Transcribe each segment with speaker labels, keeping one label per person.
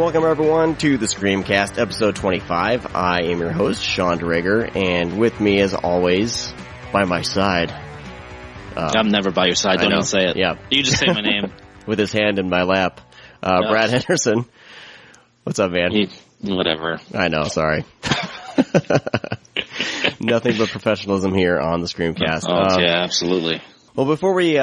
Speaker 1: welcome everyone to the ScreamCast, episode 25. I am your host, Sean Drager, and with me, as always, by my side...
Speaker 2: I'm never by your side, don't even say it.
Speaker 1: Yeah.
Speaker 2: You just say my name.
Speaker 1: With his hand in my lap. Brad Henderson. What's up, man?
Speaker 2: Whatever.
Speaker 1: I know, sorry. Nothing but professionalism here on the ScreamCast.
Speaker 2: Yeah, absolutely.
Speaker 1: Well, before we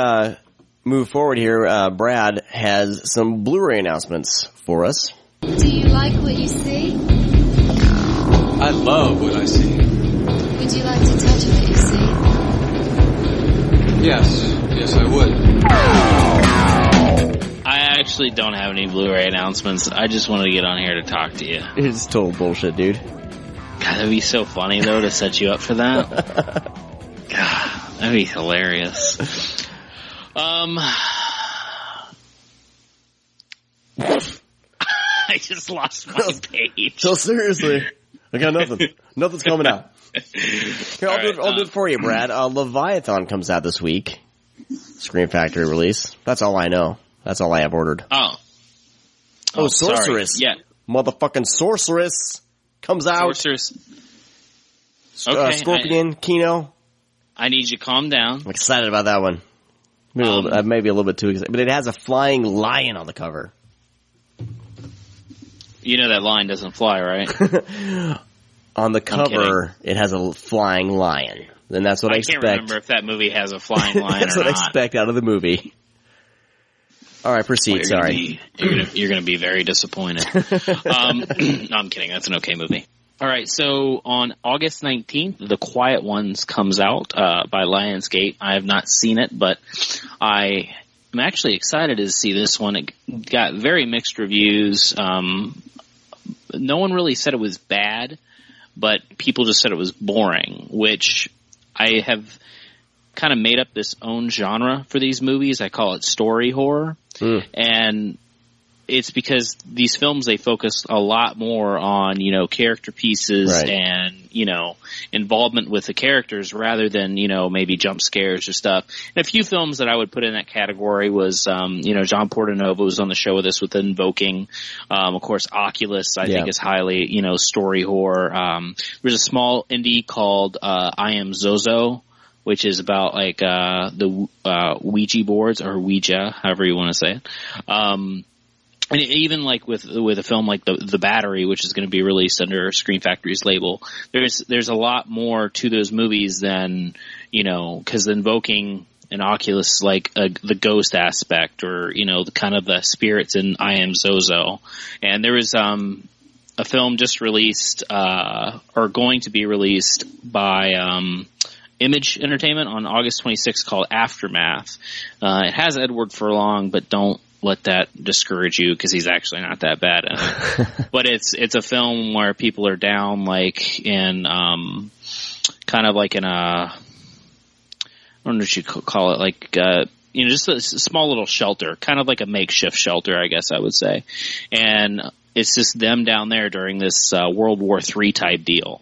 Speaker 1: move forward here, Brad has some Blu-ray announcements for us.
Speaker 3: Do you like what you see?
Speaker 4: I love what I see.
Speaker 3: Would you like to touch what you see?
Speaker 4: Yes, I would.
Speaker 2: I actually don't have any Blu-ray announcements. I just wanted to get on here to talk to you.
Speaker 1: It's total bullshit, dude.
Speaker 2: God, that'd be so funny, though, to set you up for that. God, that'd be hilarious. I just lost my page.
Speaker 1: So seriously, I got nothing. Nothing's coming out. Here, I'll do it for you, Brad. Leviathan comes out this week. Scream Factory release. That's all I know. That's all I have ordered.
Speaker 2: Oh,
Speaker 1: Sorceress.
Speaker 2: Sorry. Yeah.
Speaker 1: Motherfucking Sorceress comes out.
Speaker 2: Sorceress. Okay,
Speaker 1: Scorpion, Kino.
Speaker 2: I need you to calm down.
Speaker 1: I'm excited about that one. Maybe a little bit too excited. But it has a flying lion on the cover.
Speaker 2: You know that lion doesn't fly, right?
Speaker 1: On the cover, it has a flying lion. And that's what I expect.
Speaker 2: I can't remember if that movie has a flying lion
Speaker 1: that's
Speaker 2: or
Speaker 1: what
Speaker 2: not.
Speaker 1: I expect out of the movie. All right, proceed.
Speaker 2: Well,
Speaker 1: Sorry.
Speaker 2: You're going to be very disappointed. No, I'm kidding. That's an okay movie. All right, so on August 19th, The Quiet Ones comes out by Lionsgate. I have not seen it, but I am actually excited to see this one. It got very mixed reviews. No one really said it was bad, but people just said it was boring, which I have kind of made up this own genre for these movies. I call it story horror. And it's because these films, they focus a lot more on, character pieces and, involvement with the characters rather than, maybe jump scares or stuff. And a few films that I would put in that category was, John Portanova was on the show with us with Invoking. Of course, Oculus, I think is highly, story horror. There's a small indie called, I Am Zozo, which is about like, the, Ouija boards or Ouija, however you want to say it. And even like with a film like the Battery, which is going to be released under Scream Factory's label, there's a lot more to those movies than, because Invoking and Oculus is like the ghost aspect or, the kind of the spirits in I Am Zozo. And there was a film just released or going to be released by Image Entertainment on August 26th called Aftermath. It has Edward Furlong, but don't let that discourage you because he's actually not that bad in it. But it's a film where people are down like in kind of like in I don't know what you could call it, like just a small little shelter, kind of like a makeshift shelter, I guess I would say. And it's just them down there during this World War III type deal.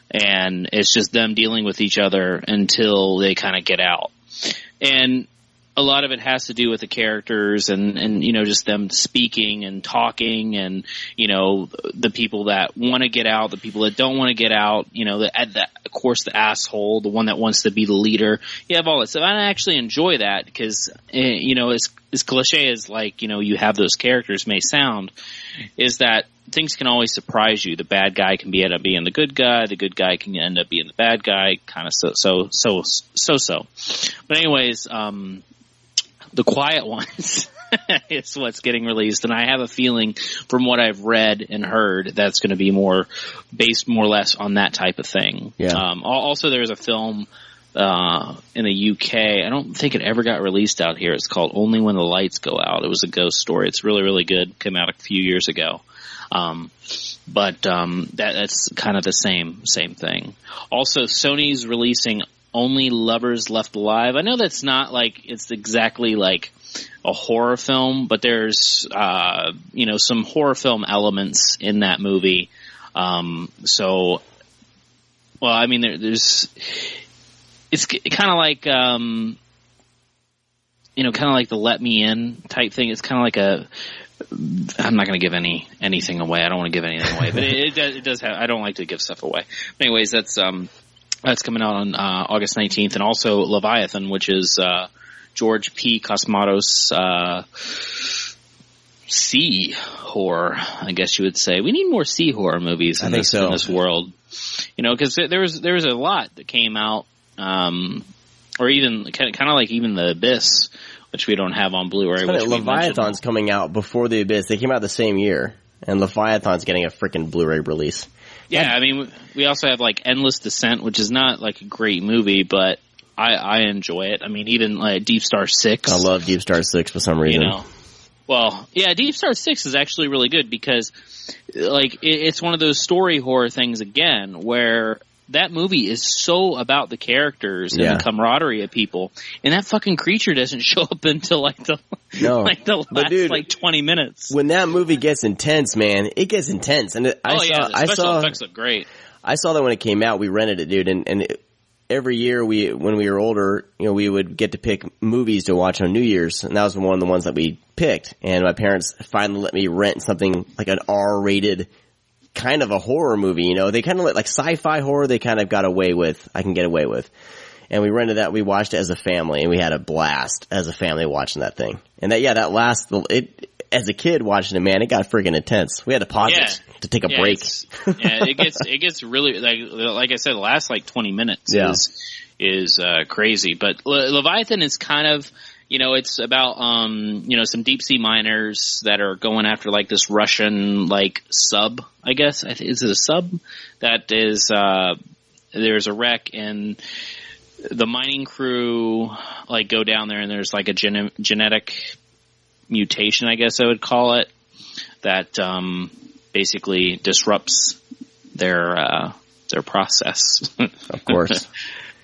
Speaker 2: And it's just them dealing with each other until they kind of get out. And a lot of it has to do with the characters and just them speaking and talking and, the people that want to get out, the people that don't want to get out, of course, the asshole, the one that wants to be the leader. You have all that stuff. I actually enjoy that because, as cliche as like, you have those characters may sound, is that things can always surprise you. The bad guy can end up being the good guy can end up being the bad guy, kind of so. But anyways, The Quiet Ones is what's getting released, and I have a feeling from what I've read and heard that's going to be based more or less on that type of thing. Yeah. Also, there's a film in the UK. I don't think it ever got released out here. It's called Only When the Lights Go Out. It was a ghost story. It's really, really good. Came out a few years ago. But that's kind of the same thing. Also, Sony's releasing Only Lovers Left Alive. I know that's not like it's exactly like a horror film, but there's some horror film elements in that movie. There's it's kind of like kind of like the let me in type thing. It's kind of like I'm not going to give anything away. I don't want to give anything away, but it does have. I don't like to give stuff away. But anyways, that's coming out on August 19th, and also Leviathan, which is George P. Cosmatos' sea horror, I guess you would say. We need more sea horror movies in this world, because there was a lot that came out, or even kind of like even The Abyss, which we don't have on Blu-ray.
Speaker 1: Leviathan's coming out before The Abyss. They came out the same year, and Leviathan's getting a freaking Blu-ray release.
Speaker 2: Yeah, I mean, we also have like Endless Descent, which is not like a great movie, but I enjoy it. I mean, even like Deep Star 6.
Speaker 1: I love Deep Star 6 for some reason.
Speaker 2: Well, yeah, Deep Star 6 is actually really good because like it's one of those story horror things again where that movie is so about the characters and the camaraderie of people, and that fucking creature doesn't show up until like the last 20 minutes.
Speaker 1: When that movie gets intense, man, it gets intense. And
Speaker 2: the special effects look great.
Speaker 1: I saw that when it came out. We rented it, dude, and every year when we were older, we would get to pick movies to watch on New Year's, and that was one of the ones that we picked. And my parents finally let me rent something like an R-rated kind of a horror movie, they kind of like sci-fi horror. They kind of got away with. I can get away with, and we rented that. We watched it as a family, and we had a blast as a family watching that thing. And as a kid watching it, man, it got friggin' intense. We had to pause it to take a break.
Speaker 2: It gets really like I said, the last like 20 minutes is crazy. But Leviathan is kind of. It's about, some deep sea miners that are going after like this Russian like sub, I guess. Is it a sub? That is, there's a wreck and the mining crew like go down there and there's like a genetic mutation, I guess I would call it, that, basically disrupts their process.
Speaker 1: Of course.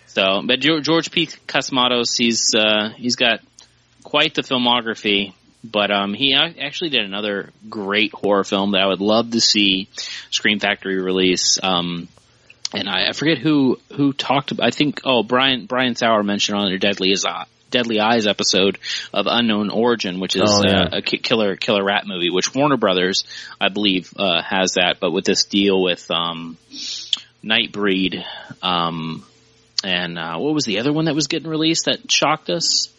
Speaker 2: So, but George P. Cosmatos, he's got quite the filmography, but he actually did another great horror film that I would love to see Scream Factory release. And I forget who talked about. I think Brian Sauer mentioned on their Deadly Eyes episode of Unknown Origin, which is a killer rat movie, which Warner Brothers, I believe, has that. But with this deal with Nightbreed, and what was the other one that was getting released that shocked us?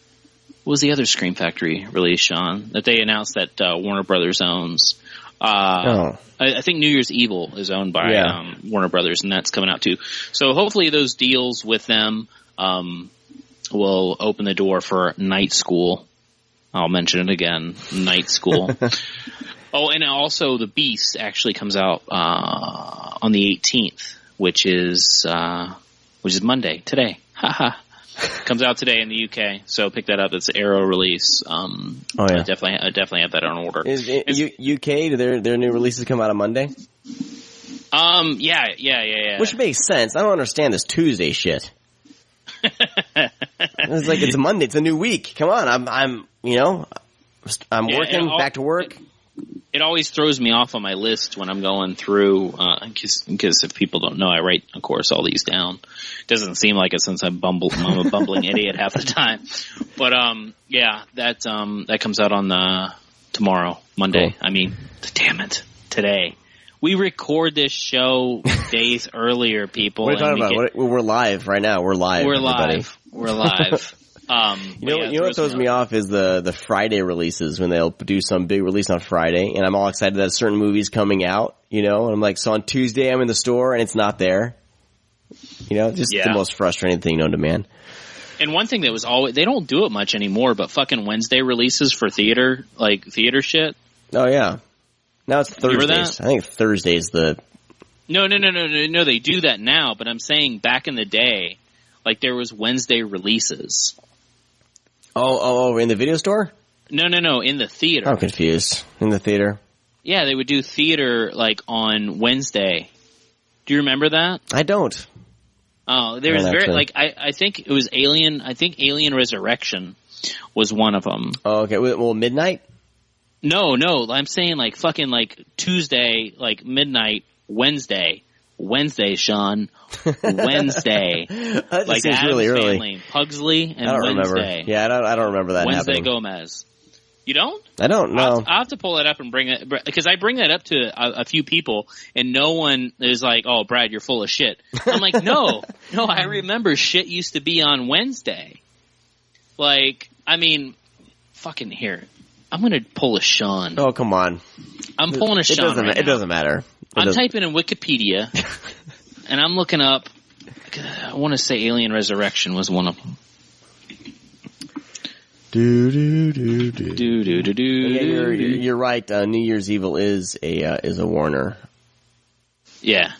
Speaker 2: What was the other Scream Factory release, Sean, that they announced that Warner Brothers owns? I think New Year's Evil is owned by Warner Brothers, and that's coming out too. So hopefully those deals with them will open the door for Night School. I'll mention it again, Night School. And also The Beast actually comes out on the 18th, which is Monday, today. Haha. Comes out today in the UK, so pick that up. It's an Arrow release. I definitely have that on order.
Speaker 1: UK? Do their new releases come out on Monday?
Speaker 2: Yeah.
Speaker 1: Which makes sense. I don't understand this Tuesday shit. It's like it's a Monday. It's a new week. Come on, I'm working back to work.
Speaker 2: It always throws me off on my list when I'm going through, because if people don't know, I write, of course, all these down. It doesn't seem like it since I'm a bumbling idiot half the time. But, that comes out on, tomorrow, Monday. Cool. I mean, damn it, today. We record this show days earlier, people.
Speaker 1: What are you talking about? We're live right now. We're live.
Speaker 2: We're live.
Speaker 1: What throws me off is the Friday releases, when they'll do some big release on Friday, and I'm all excited that a certain movie's coming out, and I'm like, so on Tuesday I'm in the store and it's not there. The most frustrating thing known to man.
Speaker 2: And one thing that was always, they don't do it much anymore, but fucking Wednesday releases for theater shit.
Speaker 1: Oh yeah. Now it's Thursdays. I think Thursday's the...
Speaker 2: No, they do that now, but I'm saying back in the day, like there was Wednesday releases.
Speaker 1: Oh, in the video store?
Speaker 2: No, in the theater.
Speaker 1: I'm confused. In the theater?
Speaker 2: Yeah, they would do theater like on Wednesday. Do you remember that?
Speaker 1: I don't.
Speaker 2: Oh, there was I think it was Alien. I think Alien Resurrection was one of them.
Speaker 1: Oh, okay. Well, midnight?
Speaker 2: No. I'm saying like fucking like Tuesday, like midnight, Wednesday. Wednesday, Sean. Wednesday.
Speaker 1: That
Speaker 2: like
Speaker 1: seems
Speaker 2: Addams
Speaker 1: really early.
Speaker 2: Family, Pugsley, and
Speaker 1: I don't
Speaker 2: Wednesday.
Speaker 1: remember. Yeah, I don't remember that
Speaker 2: Wednesday
Speaker 1: happening.
Speaker 2: Gomez. You don't?
Speaker 1: I don't know.
Speaker 2: I'll have to pull that up and bring it, because I bring that up to a few people, and no one is like, "Oh, Brad, you're full of shit." I'm like, no, I remember shit used to be on Wednesday. Like, I mean, fucking here. I'm gonna pull a Sean.
Speaker 1: Oh, come on.
Speaker 2: I'm pulling a Sean right now.
Speaker 1: It doesn't matter.
Speaker 2: I'm typing in Wikipedia, and I'm looking up, I want to say Alien Resurrection was one of them.
Speaker 1: You're right. New Year's Evil is a Warner.
Speaker 2: Yeah,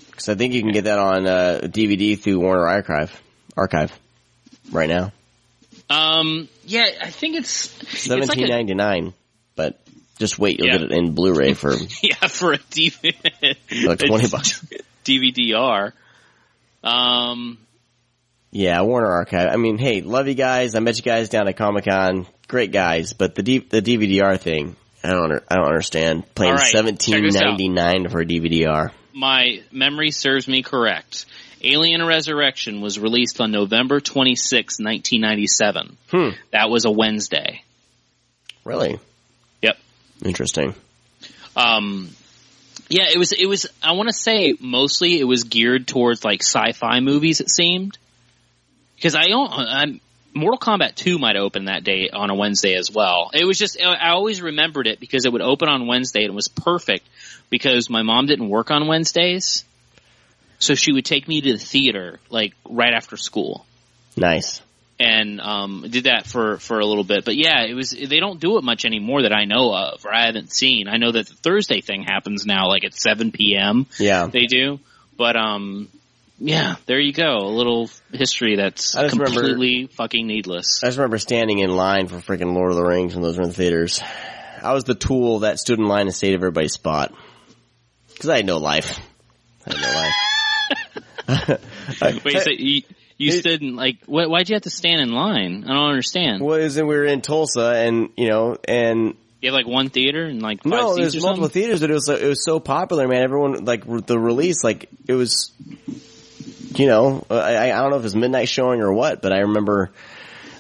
Speaker 1: because I think you can get that on DVD through Warner Archive right now.
Speaker 2: Yeah, I think it's
Speaker 1: $17.99, but just wait, you'll get it in Blu-ray for
Speaker 2: for a DVD,
Speaker 1: like $20.
Speaker 2: DVD-R.
Speaker 1: Yeah, Warner Archive. I mean, hey, love you guys. I met you guys down at Comic-Con. Great guys, but the DVD-R thing, I don't understand. Paying $17.99 for a DVD-R.
Speaker 2: My memory serves me correct. Alien Resurrection was released on November 26, 1997. That was a Wednesday.
Speaker 1: Really?
Speaker 2: Yep.
Speaker 1: Interesting.
Speaker 2: Yeah, it was, I want to say mostly it was geared towards like sci-fi movies, it seemed. Because Mortal Kombat 2 might open that day on a Wednesday as well. It was just, I always remembered it because it would open on Wednesday, and it was perfect because my mom didn't work on Wednesdays. So she would take me to the theater, like, right after school.
Speaker 1: Nice.
Speaker 2: And did that for a little bit. But yeah, they don't do it much anymore that I know of, or I haven't seen. I know that the Thursday thing happens now, like at 7 p.m.
Speaker 1: Yeah.
Speaker 2: They do. But, yeah, there you go. A little history that's completely fucking needless.
Speaker 1: I just remember standing in line for freaking Lord of the Rings when those were in the theaters. I was the tool that stood in line and stayed at everybody's spot. Because I had no life.
Speaker 2: Wait, so you stood in, like, why'd you have to stand in line? I don't understand.
Speaker 1: Well, we were in Tulsa, and you have
Speaker 2: like one theater and like 5
Speaker 1: no,
Speaker 2: seats
Speaker 1: there's
Speaker 2: or
Speaker 1: multiple
Speaker 2: something?
Speaker 1: theaters, but it was so popular, man. Everyone, like, the release, like, it was, I don't know if it was midnight showing or what, but I remember,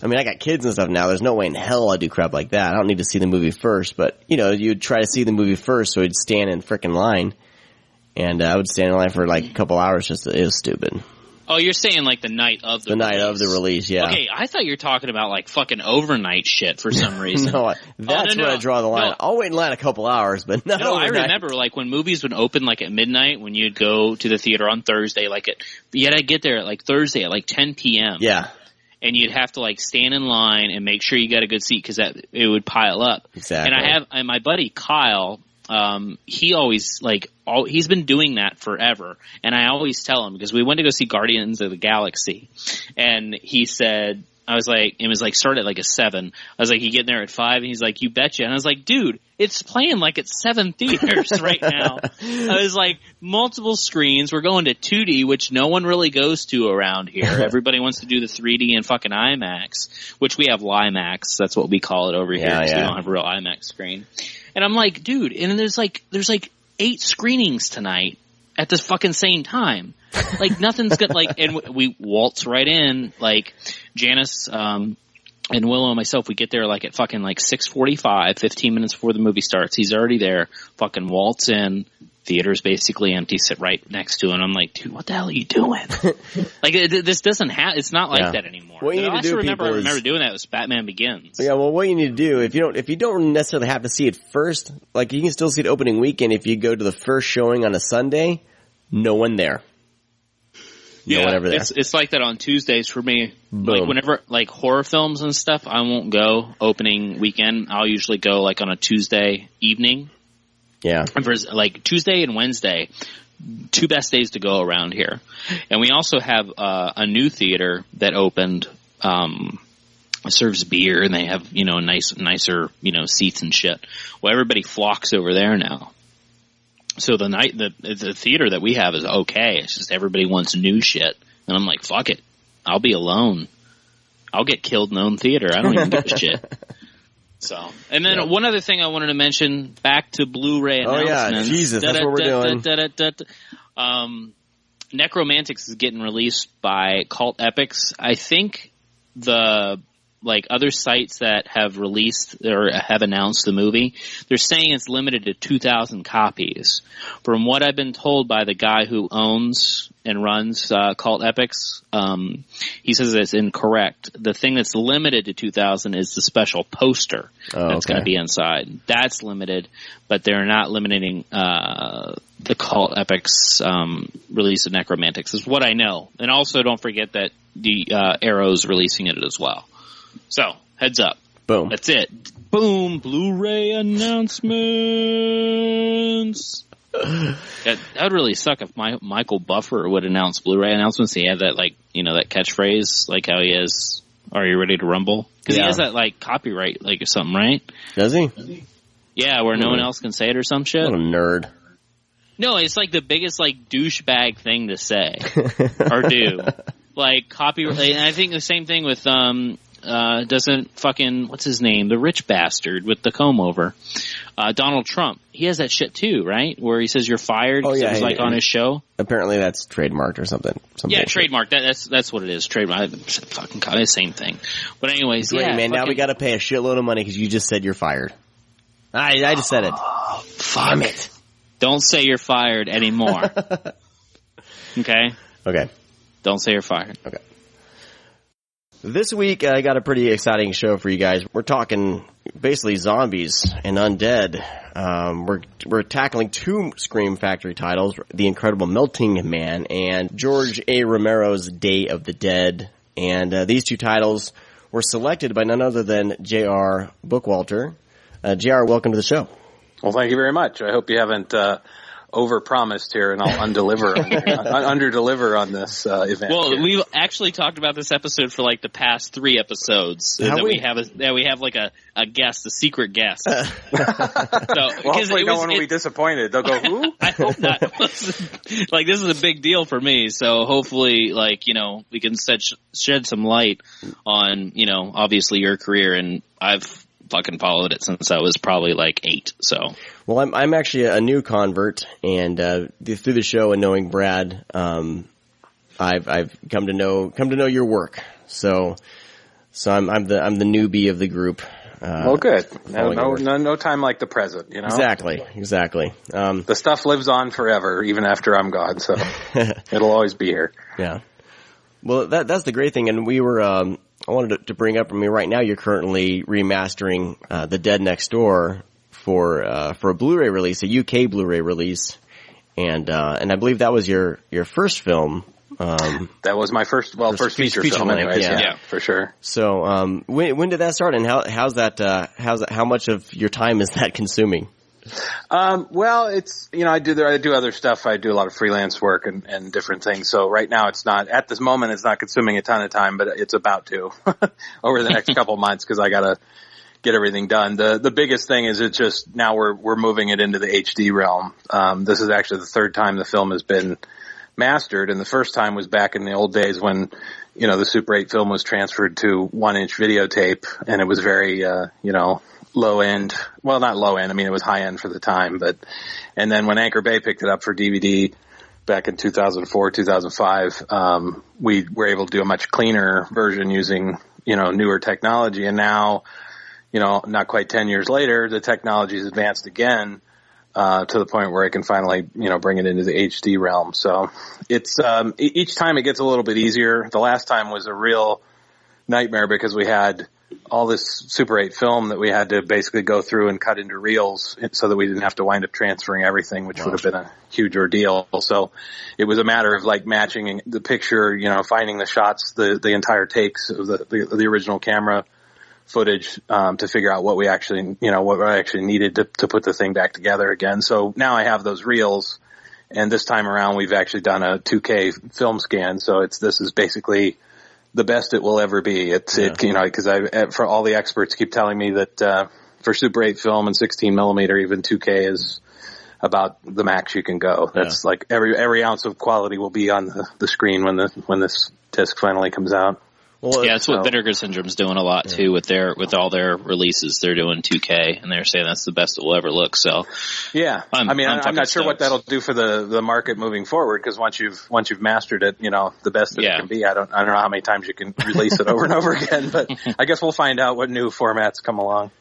Speaker 1: I mean, I got kids and stuff now. There's no way in hell I'd do crap like that. I don't need to see the movie first, but, you'd try to see the movie first, so I'd stand in frickin' line. And I would stand in line for like a couple hours. It was stupid.
Speaker 2: Oh, you're saying like the night of the release.
Speaker 1: Night of the release, yeah.
Speaker 2: Okay, I thought you were talking about like fucking overnight shit for some reason.
Speaker 1: No, that's where I draw the line. I'll wait in line a couple hours, but not overnight.
Speaker 2: I remember like when movies would open like at midnight when you'd go to the theater on Thursday, yet I'd get there at like Thursday at like 10 p.m.
Speaker 1: Yeah.
Speaker 2: And you'd have to like stand in line and make sure you got a good seat because it would pile up.
Speaker 1: Exactly.
Speaker 2: And my buddy Kyle, he always he's been doing that forever, and I always tell him because we went to go see Guardians of the Galaxy, and he said, I was like, it was like started at like a 7. I was like, you get there at 5, and he's like, you betcha. And I was like, dude, it's playing like at 7 theaters right now. I was like, multiple screens. We're going to 2D, which no one really goes to around here. Everybody wants to do the 3D and fucking IMAX, which we have LIMAX. That's what we call it over here. Yeah. We don't have a real IMAX screen. And I'm like, dude, and there's like 8 screenings tonight at the fucking same time. Like nothing's good. Like, and we waltz right in. Like Janice and Willow and myself, we get there like at fucking like 6:45, 15 minutes before the movie starts. He's already there. Fucking waltz in. Theater's basically empty. Sit right next to him. I'm like, dude, what the hell are you doing? Like this doesn't have. It's not like that anymore.
Speaker 1: What you need to do,
Speaker 2: I remember doing that was Batman Begins.
Speaker 1: Yeah, well, what you need to do if you don't necessarily have to see it first, like you can still see it opening weekend if you go to the first showing on a Sunday. No one there. No one ever there.
Speaker 2: It's like that on Tuesdays for me.
Speaker 1: Boom.
Speaker 2: Like whenever like horror films and stuff, I won't go opening weekend. I'll usually go like on a Tuesday evening.
Speaker 1: Yeah.
Speaker 2: And for like Tuesday and Wednesday, 2 best days to go around here. And we also have a new theater that opened, serves beer, and they have, nicer, seats and shit. Well, everybody flocks over there now. So the theater that we have is okay. It's just everybody wants new shit. And I'm like, fuck it. I'll be alone. I'll get killed in my own theater. I don't even give a shit. So, and then one other thing I wanted to mention, back to Blu-ray announcements.
Speaker 1: Oh yeah, Jesus, that's what we're doing.
Speaker 2: Necromantics is getting released by Cult Epics. I think the other sites that have released or have announced the movie, they're saying it's limited to 2,000 copies. From what I've been told by the guy who owns and runs Cult Epics, he says it's incorrect. The thing that's limited to 2,000 is the special poster that's going to be inside. That's limited, but they're not limiting the Cult Epics release of Necromantics, is what I know. And also don't forget that the Arrow's releasing it as well. So, heads up.
Speaker 1: Boom.
Speaker 2: That's it. Boom. Blu-ray announcements. That would really suck if Michael Buffer would announce Blu-ray announcements. He had that, that catchphrase, like how he has, "Are you ready to rumble?" Because he has that, copyright, or something, right?
Speaker 1: Does he?
Speaker 2: Yeah, where no one else can say it or some shit.
Speaker 1: What a nerd. No,
Speaker 2: it's the biggest, douchebag thing to say. Or do. Copyright, and I think the same thing with, doesn't fucking, what's his name? The rich bastard with the comb over. Donald Trump. He has that shit too, right? Where he says you're fired. Oh, yeah. It was on his show.
Speaker 1: Apparently that's trademarked or something.
Speaker 2: Yeah, trademarked. That's what it is. Trademark. Fucking the same thing. But anyways,
Speaker 1: great, man. Now we gotta pay a shitload of money because you just said you're fired. I just said it.
Speaker 2: Fuck it. Don't say you're fired anymore. Okay?
Speaker 1: Okay.
Speaker 2: Don't say you're fired.
Speaker 1: Okay. This week, I got a pretty exciting show for you guys. We're talking basically zombies and undead. We're tackling two Scream Factory titles, The Incredible Melting Man and George A. Romero's Day of the Dead. And these two titles were selected by none other than J.R. Bookwalter. J.R., welcome to the show.
Speaker 5: Well, thank you very much. I hope you haven't over-promised here, and I'll under-deliver on this event.
Speaker 2: Well,
Speaker 5: here.
Speaker 2: we've actually talked about this episode for the past 3 episodes. We have a guest, a secret guest.
Speaker 5: Well, hopefully no one will be disappointed. They'll go, who?
Speaker 2: I hope not. This is a big deal for me, so hopefully, we can shed some light on, obviously your career, and I've fucking followed it since I was probably 8. So,
Speaker 1: well, I'm actually a new convert, and through the show and knowing Brad, I've come to know your work. So I'm the newbie of the group.
Speaker 5: Well, good. No time like the present,
Speaker 1: Exactly.
Speaker 5: The stuff lives on forever, even after I'm gone. So it'll always be here.
Speaker 1: Yeah. Well, that's the great thing, and we were. I wanted to bring up. Right now you're currently remastering The Dead Next Door for a Blu-ray release, a UK Blu-ray release, and I believe that was your first film.
Speaker 5: That was my first feature film, anyways. Yeah, for sure.
Speaker 1: So, when did that start, and how much of your time is that consuming?
Speaker 5: Well, it's, I do other stuff. I do a lot of freelance work and different things. So right now at this moment, it's not consuming a ton of time, but it's about to over the next couple months because I gotta get everything done. The biggest thing is it's just now we're moving it into the HD realm. This is actually the third time the film has been mastered, and the first time was back in the old days when, the Super 8 film was transferred to 1-inch videotape, and it was very, low end. Well, not low end. It was high end for the time, and then when Anchor Bay picked it up for DVD back in 2004, 2005, we were able to do a much cleaner version using, newer technology. And now, not quite 10 years later, the technology has advanced again, to the point where I can finally, bring it into the HD realm. So it's, each time it gets a little bit easier. The last time was a real nightmare because we had all this Super 8 film that we had to basically go through and cut into reels so that we didn't have to wind up transferring everything, which would have been a huge ordeal. So it was a matter of matching the picture, finding the shots, the entire takes of the original camera footage, to figure out what we actually, what I actually needed to put the thing back together again. So now I have those reels, and this time around we've actually done a 2K film scan. So this is basically the best it will ever be. Because for all the experts keep telling me that, for Super 8 film and 16 millimeter, even 2K is about the max you can go. That's every ounce of quality will be on the screen when this disc finally comes out.
Speaker 1: Well,
Speaker 2: yeah, that's what Vinegar Syndrome's doing a lot too with all thetheir releases. They're doing 2K, and they're saying that's the best it will ever look. So,
Speaker 5: yeah, I'm not sure what that'll do for the market moving forward, because once you've mastered it, the best that it can be. I don't know how many times you can release it over and over again, but I guess we'll find out what new formats come along.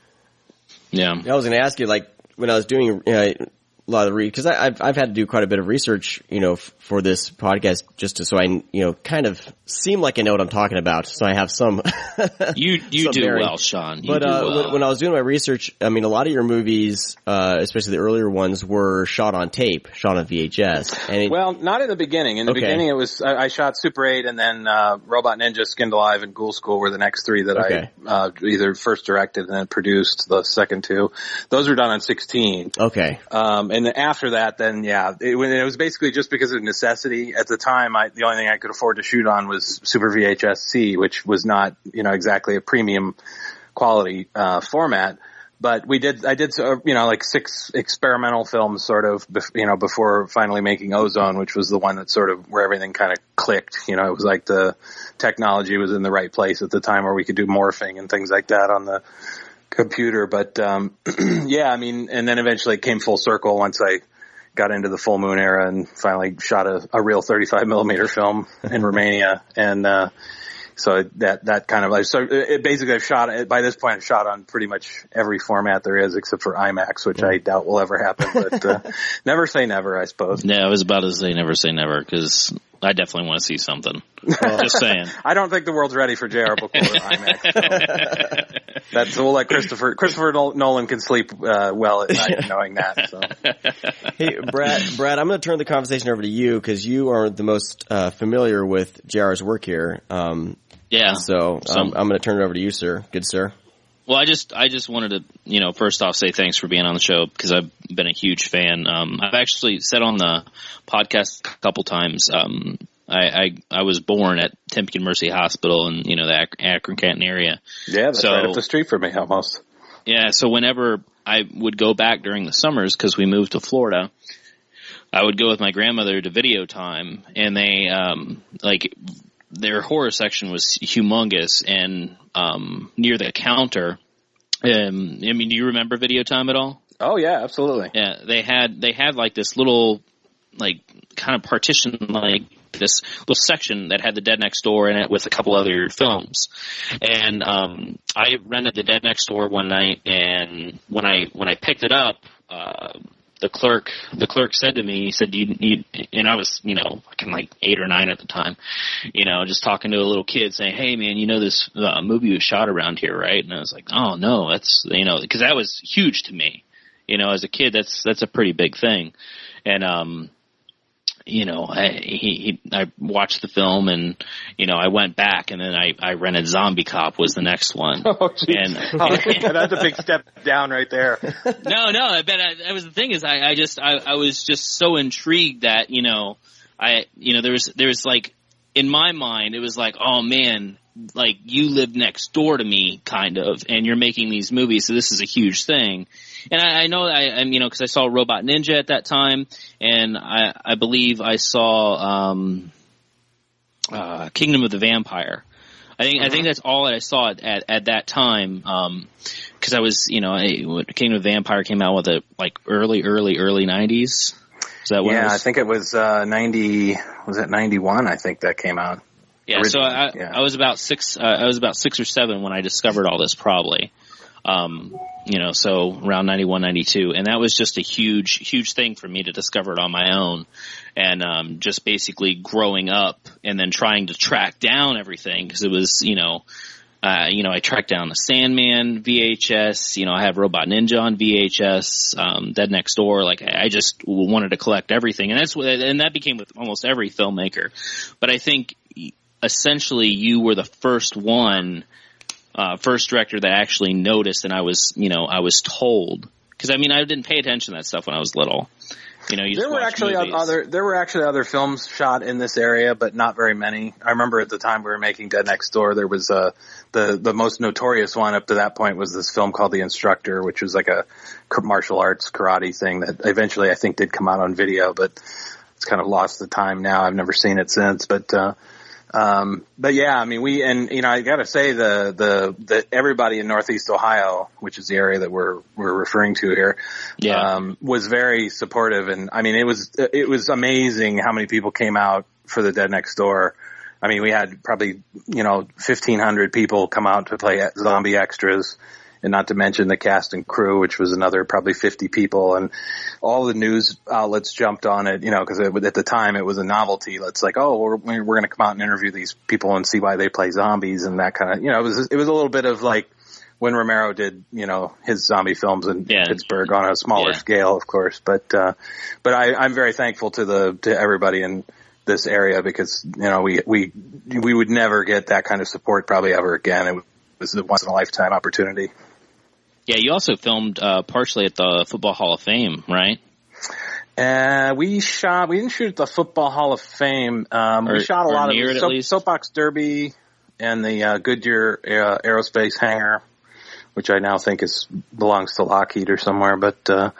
Speaker 2: Yeah,
Speaker 1: I was going to ask you, like, when I was doing a lot of because I've had to do quite a bit of research, for this podcast, just so I, kind of seem like I know what I'm talking about. So I have some.
Speaker 2: You
Speaker 1: some
Speaker 2: do
Speaker 1: bearing.
Speaker 2: well, Sean.
Speaker 1: But when I was doing my research, I mean, a lot of your movies, especially the earlier ones, were shot on tape, shot on VHS. And
Speaker 5: well, not in the beginning. In the beginning, it was I shot Super 8, and then Robot Ninja, Skinned Alive, and Ghoul School were the next three that I either first directed and then produced the second two. Those were done on 16.
Speaker 1: Okay.
Speaker 5: And then after that, then it was basically just because of necessity. At the time, the only thing I could afford to shoot on was Super VHS-C, which was not, exactly a premium quality format. But I did like 6 experimental films sort of, before finally making Ozone, which was the one that sort of where everything kind of clicked. It was like the technology was in the right place at the time where we could do morphing and things like that on the computer. But yeah, I mean, and then eventually it came full circle once I got into the Full Moon era and finally shot a real 35 millimeter film in Romania. And so that kind of, basically I've shot, by this point I've shot on pretty much every format there is except for IMAX, which I doubt will ever happen, but never say never, I suppose.
Speaker 2: Yeah, I was about to say never say never, because I definitely want to see something. Just saying.
Speaker 5: I don't think the world's ready for J.R. Bookwalter IMAX. We'll let Christopher Nolan can sleep well at night knowing that. So.
Speaker 1: Hey, Brad, I'm going to turn the conversation over to you because you are the most familiar with J.R.'s work here.
Speaker 2: Yeah.
Speaker 1: So I'm going to turn it over to you, sir. Good sir.
Speaker 2: Well, I just wanted to, first off say thanks for being on the show, because I've been a huge fan. I've actually said on the podcast a couple times, I was born at Tempe Mercy Hospital in, the Akron-Canton area.
Speaker 5: Yeah, that's right up the street from me almost. Yeah,
Speaker 2: so whenever I would go back during the summers, because we moved to Florida, I would go with my grandmother to video time, and they, their horror section was humongous, and near the counter, do you remember video time at all?
Speaker 5: Oh yeah, absolutely.
Speaker 2: Yeah, they had like this little, like, kind of partition, like this little section that had the Dead Next Door in it with a couple other films. And I rented the Dead Next Door one night, and when I picked it up, the clerk said to me, he said, "Do you need," and I was, fucking like 8 or 9 at the time, just talking to a little kid saying, "Hey man, this movie was shot around here, right?" And I was like, "Oh no, that's," because that was huge to me, as a kid, that's a pretty big thing. And, I watched the film, and, I went back, and then I rented Zombie Cop was the next one.
Speaker 5: Oh, geez. And that's a big step down right there.
Speaker 2: No, but that was the thing is I was just so intrigued that, there was like, in my mind, it was like, oh man, like you live next door to me kind of, and you're making these movies. So this is a huge thing. And I know cause I saw Robot Ninja at that time, and I believe I saw, Kingdom of the Vampire. I think that's all that I saw at that time. Cause I was, Kingdom of the Vampire came out with early 90s.
Speaker 5: I think it was, 91? I think that came out.
Speaker 2: Yeah. So I was about 6 or 7 when I discovered all this, probably. So around 91, 92. And that was just a huge thing for me to discover it on my own. And, just basically growing up and then trying to track down everything, because it was, I tracked down the Sandman VHS, I have Robot Ninja on VHS, Dead Next Door. Like, I just wanted to collect everything. And that became with almost every filmmaker. But I think essentially you were the first director that actually noticed, and I was told, because I didn't pay attention to that stuff when I was little. There were actually other films shot in this area, but not very many. I remember at the time we were making Dead Next Door, there was the most notorious one up to that point was this film called The Instructor, which was like a martial arts karate thing that eventually I think did come out on video, but it's kind of lost the time now. I've never seen it since, but
Speaker 5: But yeah, I mean, I gotta say the everybody in Northeast Ohio, which is the area that we're referring to here, was very supportive. And I mean, it was amazing how many people came out for the Dead Next Door. I mean, we had probably, 1,500 people come out to play zombie extras. And not to mention the cast and crew, which was another probably 50 people, and all the news outlets jumped on it, because at the time it was a novelty. It's like, oh, we're going to come out and interview these people and see why they play zombies and that kind of, it was a little bit of like when Romero did, his zombie films in Pittsburgh on a smaller scale, of course. But I'm very thankful to everybody in this area because, we would never get that kind of support probably ever again. It was a once in a lifetime opportunity.
Speaker 2: Yeah, you also filmed partially at the Football Hall of Fame, right?
Speaker 5: We didn't shoot at the Football Hall of Fame. We shot a lot of Soapbox Derby and the Goodyear Aerospace Hangar, which I now think belongs to Lockheed or somewhere, but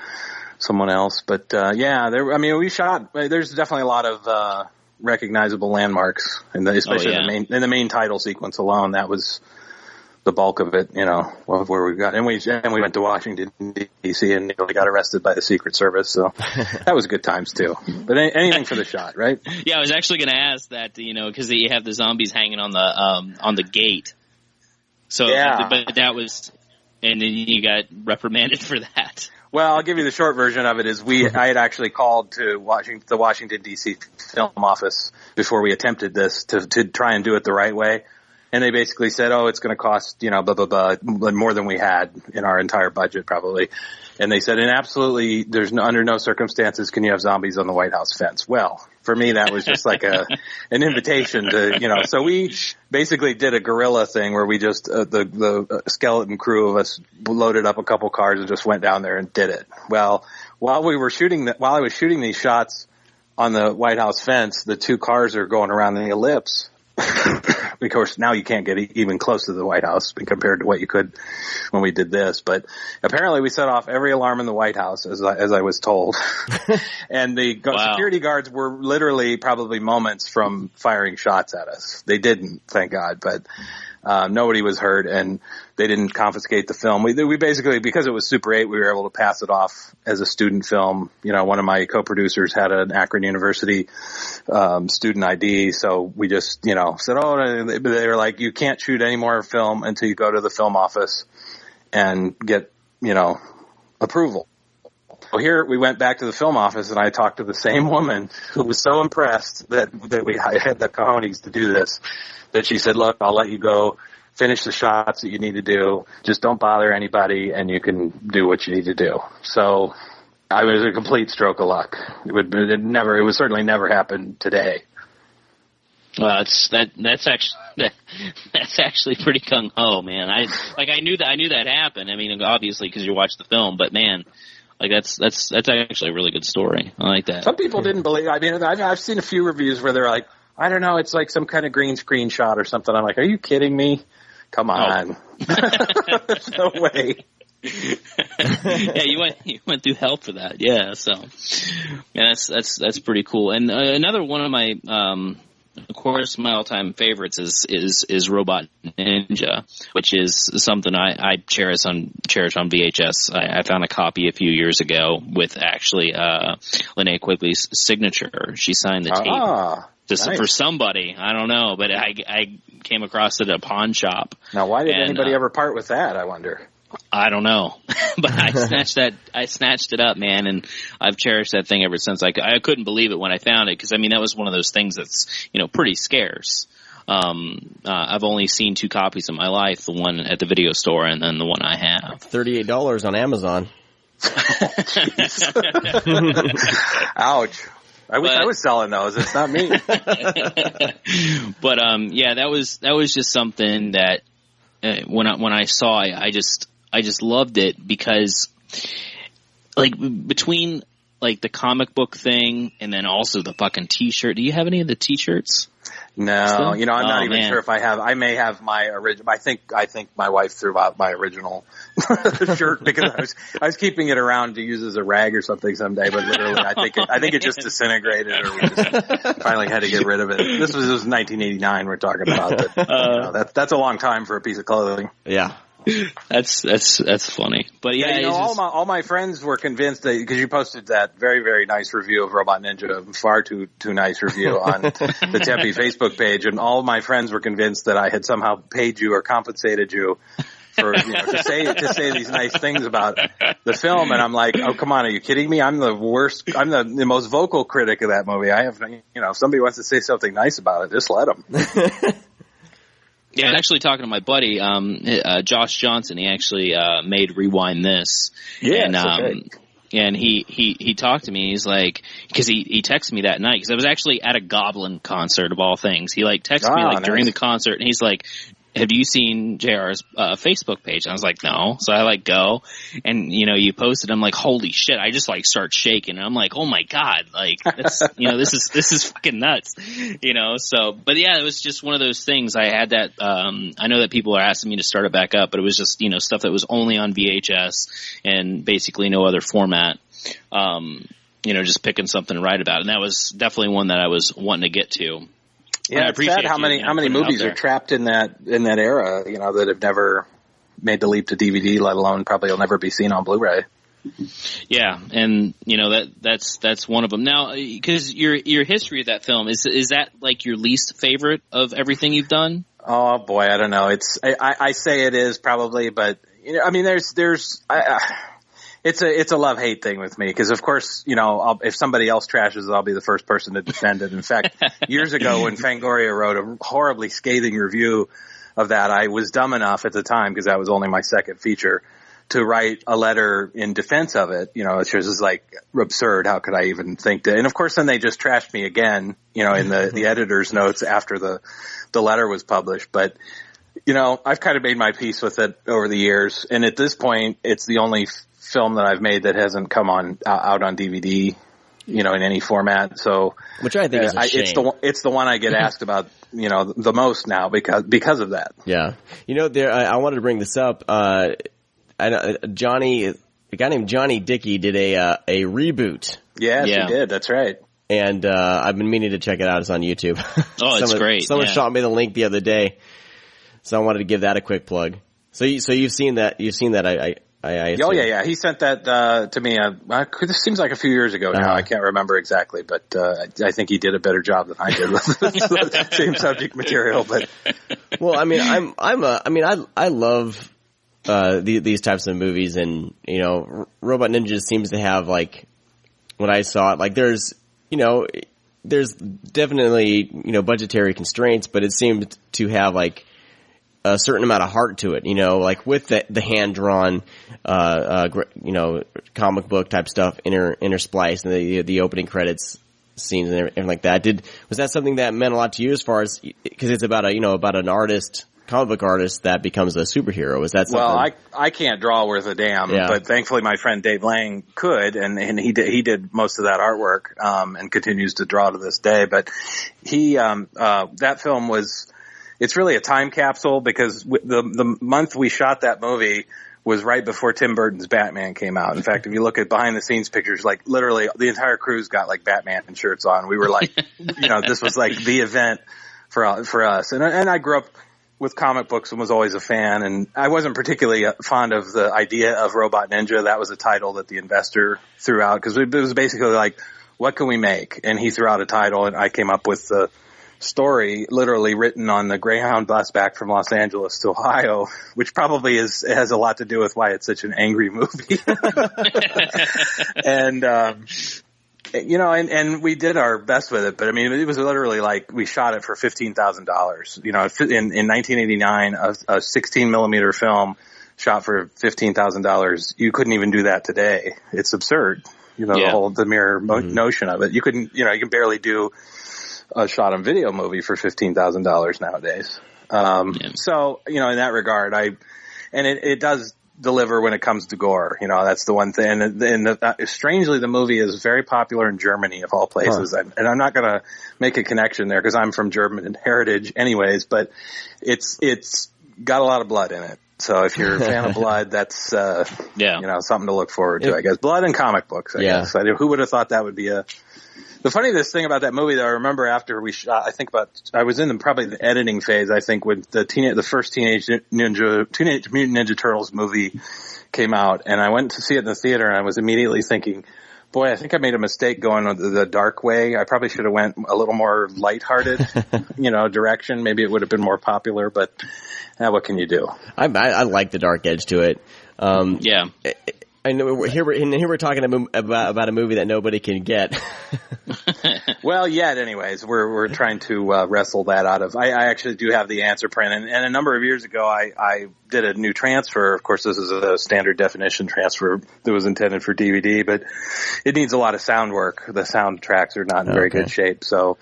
Speaker 5: someone else. But we shot. There's definitely a lot of recognizable landmarks, especially in the main title sequence alone. That was the bulk of it, where we got, and we went to Washington D.C. and nearly got arrested by the Secret Service. So that was good times too. But anything for the shot, right?
Speaker 2: Yeah, I was actually going to ask that, because you have the zombies hanging on the gate. So, but that was, and then you got reprimanded for that.
Speaker 5: Well, I'll give you the short version of it. I had actually called to the Washington D.C. film office before we attempted this to try and do it the right way. And they basically said, oh, it's going to cost, blah, blah, blah, more than we had in our entire budget probably. And they said, and absolutely, under no circumstances can you have zombies on the White House fence. Well, for me, that was just like an invitation to, so we basically did a guerrilla thing where we just, the skeleton crew of us loaded up a couple cars and just went down there and did it. Well, while I was shooting these shots on the White House fence, the two cars are going around the ellipse. Of course, now you can't get even close to the White House compared to what you could when we did this. But apparently we set off every alarm in the White House, as I was told. And the security guards were literally probably moments from firing shots at us. They didn't, thank God. But nobody was hurt, and they didn't confiscate the film. We basically, because it was Super 8, we were able to pass it off as a student film. One of my co-producers had an Akron University student ID, so we just, said, oh, they were like, you can't shoot any more film until you go to the film office and get, approval. Well, here we went back to the film office, and I talked to the same woman who was so impressed that I had the cojones to do this, that she said, look, I'll let you go, finish the shots that you need to do, just don't bother anybody, and you can do what you need to do. So I was a complete stroke of luck. It would certainly never happen today.
Speaker 2: Well, that's actually pretty gung ho, man. I knew that happened. I mean, obviously because you watched the film, but man, like that's actually a really good story. I like that.
Speaker 5: Some people didn't believe. I mean, I've seen a few reviews where they're like, I don't know, it's like some kind of green screen shot or something. I'm like, are you kidding me? Come on. There's no way.
Speaker 2: Yeah, you went through hell for that. Yeah, so yeah, that's pretty cool. And another one of my of course my all-time favorites is Robot Ninja, which is something I cherish on VHS. I found a copy a few years ago with actually Linnea Quigley's signature. She signed the tape. Nice. For somebody, I don't know, but I came across it at a pawn shop.
Speaker 5: Now, why did anybody ever part with that, I wonder?
Speaker 2: I don't know, but I snatched it up, man, and I've cherished that thing ever since. I couldn't believe it when I found it, because I mean that was one of those things that's pretty scarce. I've only seen 2 copies in my life, the one at the video store and then the one I have.
Speaker 1: $38 on Amazon.
Speaker 5: Ouch. I wish I was selling those. It's not me.
Speaker 2: But yeah, that was just something that when I saw it, I just loved it, because like between like the comic book thing, and then also the fucking T-shirt. Do you have any of the T-shirts?
Speaker 5: No,
Speaker 2: Still?
Speaker 5: I'm not even sure if I have. I may have my original. I think my wife threw out my original shirt because I was keeping it around to use as a rag or something someday. But literally, I think it just disintegrated, or we just finally had to get rid of it. This was 1989. We're talking about. But, that's a long time for a piece of clothing.
Speaker 1: Yeah.
Speaker 2: That's funny, but yeah,
Speaker 5: all my friends were convinced that because you posted that very, very nice review of Robot Ninja, far too nice review on the Tempe Facebook page, and all my friends were convinced that I had somehow paid you or compensated you for to say these nice things about the film, and I'm like, oh come on, are you kidding me? I'm the worst. I'm the most vocal critic of that movie. I have if somebody wants to say something nice about it, just let them.
Speaker 2: Yeah, I'm actually talking to my buddy, Josh Johnson. He actually made Rewind This.
Speaker 5: Yeah,
Speaker 2: and he talked to me. He's like, because he texted me that night because I was actually at a Goblin concert of all things. He texted me during the concert, and he's like, have you seen JR's Facebook page? And I was like, no. So I go, and you posted. I'm like, holy shit! I just start shaking, and I'm like, oh my god, that's this is fucking nuts, So, but yeah, it was just one of those things. I had that. I know that people are asking me to start it back up, but it was just stuff that was only on VHS and basically no other format. Just picking something to write about, and that was definitely one that I was wanting to get to.
Speaker 5: Yeah, it's sad how many movies are trapped in that era, that have never made the leap to DVD, let alone probably will never be seen on Blu-ray.
Speaker 2: Yeah, and that's one of them. Now, because your history of that film is that your least favorite of everything you've done?
Speaker 5: Oh boy, I don't know. I say it is probably, but it's a love-hate thing with me because, of course, if somebody else trashes it, I'll be the first person to defend it. In fact, years ago when Fangoria wrote a horribly scathing review of that, I was dumb enough at the time, because that was only my second feature, to write a letter in defense of it. It's just absurd. How could I even think that? And, of course, then they just trashed me again, in the editor's notes after the letter was published. But I've kind of made my peace with it over the years, and at this point, it's the only film that I've made that hasn't come out on DVD, in any format. So, which I think is a shame. It's the one I get asked about, the most now because of that.
Speaker 1: Yeah, I wanted to bring this up. A guy named Johnny Dickey did a reboot.
Speaker 5: Yes, he did. That's right.
Speaker 1: And I've been meaning to check it out. It's on YouTube.
Speaker 2: Oh, it's great.
Speaker 1: Someone shot me the link the other day, so I wanted to give that a quick plug. So you've seen that? You've seen that?
Speaker 5: Yeah. He sent that to me. This seems like a few years ago now. I can't remember exactly, but I think he did a better job than I did with the same subject material. But
Speaker 1: well, I mean, I love these types of movies, and Robot Ninja seems to have when I saw it, there's definitely budgetary constraints, but it seemed to have a certain amount of heart to it, with the hand-drawn, comic book type stuff interspliced, and the opening credits scenes and everything like that. Was that something that meant a lot to you, as far as, because it's about about an artist, comic book artist that becomes a superhero? Is that something?
Speaker 5: Well, I can't draw worth a damn, but thankfully my friend Dave Lang could, and he did most of that artwork, and continues to draw to this day. But that film it's really a time capsule, because the month we shot that movie was right before Tim Burton's Batman came out. In fact, if you look at behind the scenes pictures, literally the entire crew's got Batman shirts on. We were this was the event for us. And I grew up with comic books and was always a fan. And I wasn't particularly fond of the idea of Robot Ninja. That was a title that the investor threw out, because it was basically what can we make? And he threw out a title, and I came up with the story literally written on the Greyhound bus back from Los Angeles to Ohio, which probably has a lot to do with why it's such an angry movie. And and we did our best with it, but I mean, it was literally we shot it for $15,000. In 1989, a 16 millimeter film shot for $15,000. You couldn't even do that today. It's absurd. The mere notion of it. You couldn't. You can barely do a shot on video movie for $15,000 nowadays. So, in that regard, it does deliver when it comes to gore. You know, that's the one thing. And strangely, the movie is very popular in Germany, of all places. Huh. And I'm not going to make a connection there because I'm from German heritage anyways, but it's got a lot of blood in it. So if you're a fan of blood, that's, you know, something to look forward to, I guess. Blood and comic books, I guess. Who would have thought that would be the funniest thing about that movie that I remember after we shot, I was in probably the editing phase, I think, when the first Teenage Mutant Ninja Turtles movie came out, and I went to see it in the theater, and I was immediately thinking, boy, I think I made a mistake going the dark way. I probably should have went a little more lighthearted, you know, direction. Maybe it would have been more popular, but what can you do? I
Speaker 1: like the dark edge to it. I know here we're talking about a movie that nobody can get.
Speaker 5: Well, yet, anyways, we're trying to wrestle that out of. I actually do have the answer print, and a number of years ago, I did a new transfer. Of course, this is a standard definition transfer that was intended for DVD, but it needs a lot of sound work. The sound tracks are not in very good shape, so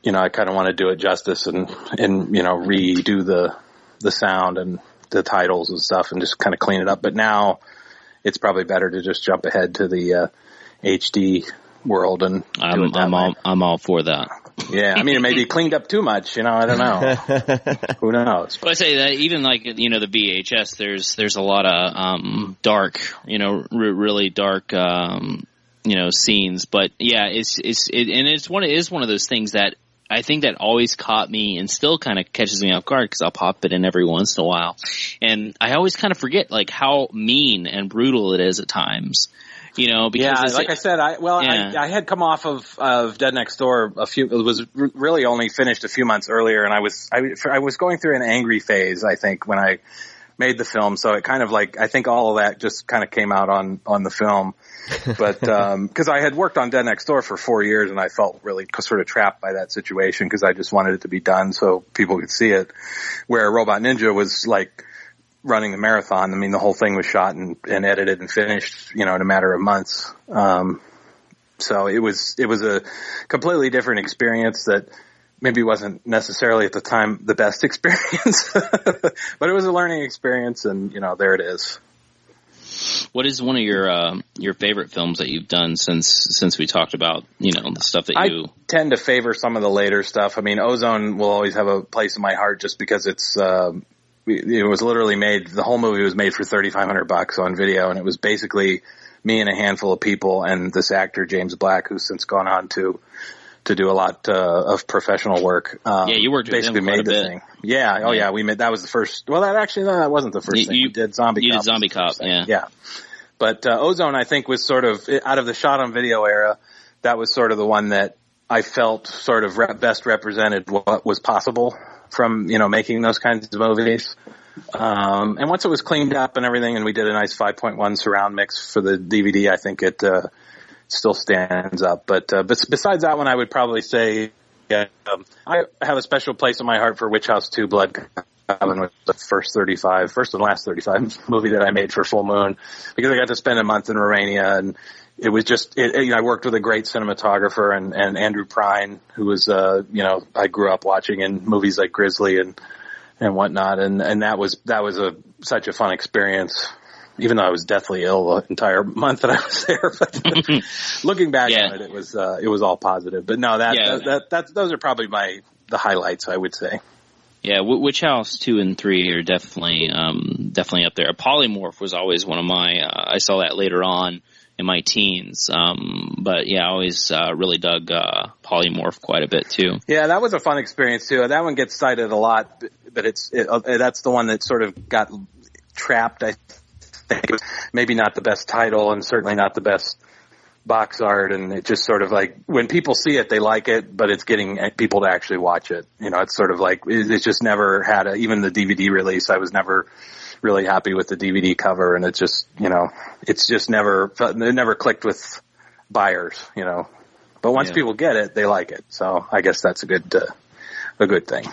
Speaker 5: you know, I kind of want to do it justice and you know, redo the sound and the titles and stuff, and just kind of clean it up. But now it's probably better to just jump ahead to the HD world and do it that way.
Speaker 2: I'm all for that.
Speaker 5: Yeah, I mean, it may be cleaned up too much, you know, I don't know. Who knows?
Speaker 2: But I say that even like, you know, the VHS, there's a lot of dark, you know, really dark you know, scenes. But yeah, it is one of those things that I think that always caught me and still kind of catches me off guard because I'll pop it in every once in a while. And I always kind of forget like how mean and brutal it is at times. You know, because
Speaker 5: I said, I had come off of Dead Next Door it was really only finished a few months earlier, and I was going through an angry phase, I think, when I made the film. So it kind of like, I think all of that just kind of came out on the film. But, cause I had worked on Dead Next Door for 4 years, and I felt really sort of trapped by that situation because I just wanted it to be done so people could see it. Where Robot Ninja was like running the marathon. I mean, the whole thing was shot and edited and finished, you know, in a matter of months. So it was a completely different experience that maybe wasn't necessarily at the time the best experience, but it was a learning experience, and, you know, there it is.
Speaker 2: What is one of your favorite films that you've done since we talked about, you know, the stuff that you... I
Speaker 5: tend to favor some of the later stuff. I mean, Ozone will always have a place in my heart just because it's, it was literally made, the whole movie was made for $3,500 on video, and it was basically me and a handful of people and this actor, James Black, who's since gone on to do a lot of professional work.
Speaker 2: You worked with
Speaker 5: basically
Speaker 2: him quite
Speaker 5: made the thing. Yeah. Oh yeah. We made, that was the first, well, that wasn't the first thing. We did Zombie Cop.
Speaker 2: You did Zombie Cop, yeah.
Speaker 5: Yeah. But, Ozone, I think, was sort of, out of the shot on video era, that was sort of the one that I felt sort of best represented what was possible from, you know, making those kinds of movies. And once it was cleaned up and everything, and we did a nice 5.1 surround mix for the DVD, I think it, still stands up. But besides that one, I would probably say, I have a special place in my heart for Witch House 2 Blood Coven, which was the first and last 35 movie that I made for Full Moon, because I got to spend a month in Romania, and it was just, you know, I worked with a great cinematographer and Andrew Prine, who was, you know, I grew up watching in movies like Grizzly and whatnot. And that was such a fun experience, even though I was deathly ill the entire month that I was there. But looking back on it, it was all positive. But no, those are probably the highlights, I would say.
Speaker 2: Yeah, Witch House 2 and 3 are definitely up there. Polymorph was always one of my, I saw that later on in my teens. But yeah, I always really dug Polymorph quite a bit too.
Speaker 5: Yeah, that was a fun experience too. That one gets cited a lot, but that's the one that sort of got trapped, I think. Maybe not the best title and certainly not the best box art, and it just sort of like, when people see it, they like it, but it's getting people to actually watch it. You know, it's sort of like, it just never had even the DVD release, I was never really happy with the DVD cover, and it just, you know, it never clicked with buyers, you know. But once people get it, they like it. So I guess that's a good thing.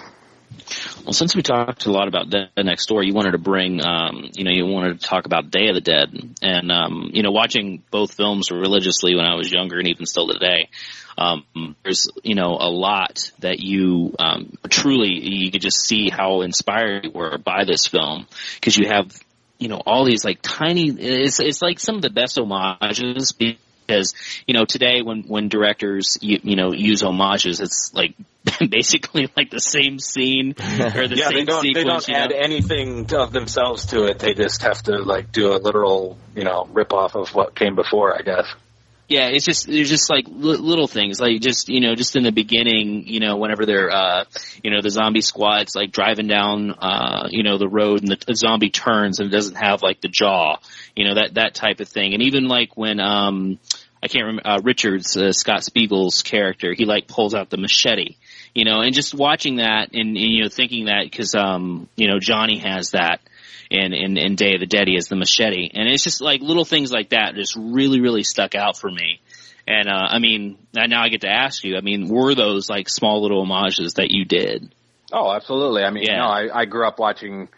Speaker 2: Well, since we talked a lot about Dead Next Door, you wanted to bring, you wanted to talk about Day of the Dead. And, watching both films religiously when I was younger and even still today, there's, a lot that you truly, you could just see how inspired you were by this film, because you have all these like tiny, it's like some of the best homages because, today when directors, use homages, it's like basically like the same scene or the same sequence.
Speaker 5: They don't add anything of themselves to it. They just have to like do a literal, rip off of what came before, I guess.
Speaker 2: Yeah, there's just like little things, like just in the beginning, whenever they're, the zombie squad's like driving down, the road and the zombie turns and it doesn't have like the jaw, that type of thing. And even like when, I can't remember, Richards, Scott Spiegel's character, he like pulls out the machete, and just watching that and thinking that because, Johnny has that. In Day of the Dead, he has the machete. And it's just like little things like that just really, really stuck out for me. And, now I get to ask you, were those like small little homages that you did?
Speaker 5: Oh, absolutely. I grew up watching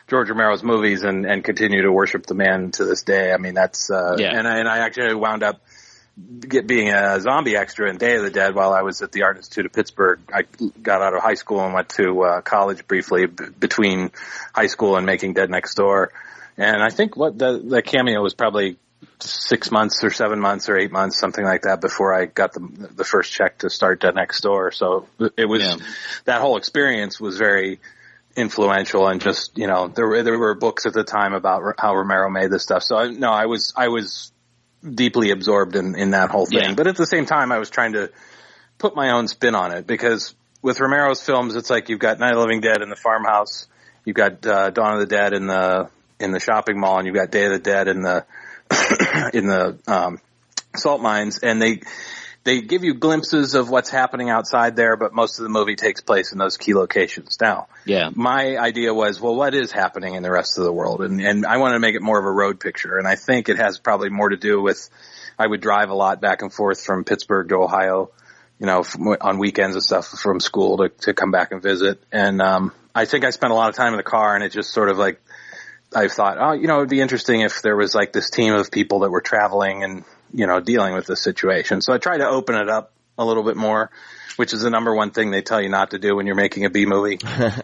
Speaker 5: George Romero's movies and continue to worship the man to this day. And I actually wound up being a zombie extra in Day of the Dead while I was at the Art Institute of Pittsburgh. I got out of high school and went to college briefly between high school and making Dead Next Door. And I think the cameo was probably 6 months or 7 months or 8 months, something like that, before I got the first check to start Dead Next Door. So it was that whole experience was very influential, and just there were books at the time about how Romero made this stuff. So I was deeply absorbed in that whole thing. Yeah. But at the same time, I was trying to put my own spin on it, because with Romero's films, it's like you've got Night of the Living Dead in the farmhouse, you've got Dawn of the Dead in the shopping mall, and you've got Day of the Dead in the salt mines, and they give you glimpses of what's happening outside there, but most of the movie takes place in those key locations. Now, my idea was, well, what is happening in the rest of the world? And I wanted to make it more of a road picture. And I think it has probably more to do with, I would drive a lot back and forth from Pittsburgh to Ohio, on weekends and stuff from school to come back and visit. And, I think I spent a lot of time in the car, and it just sort of like, I thought, it would be interesting if there was like this team of people that were traveling and, dealing with this situation. So I tried to open it up a little bit more, which is the number one thing they tell you not to do when you're making a B movie.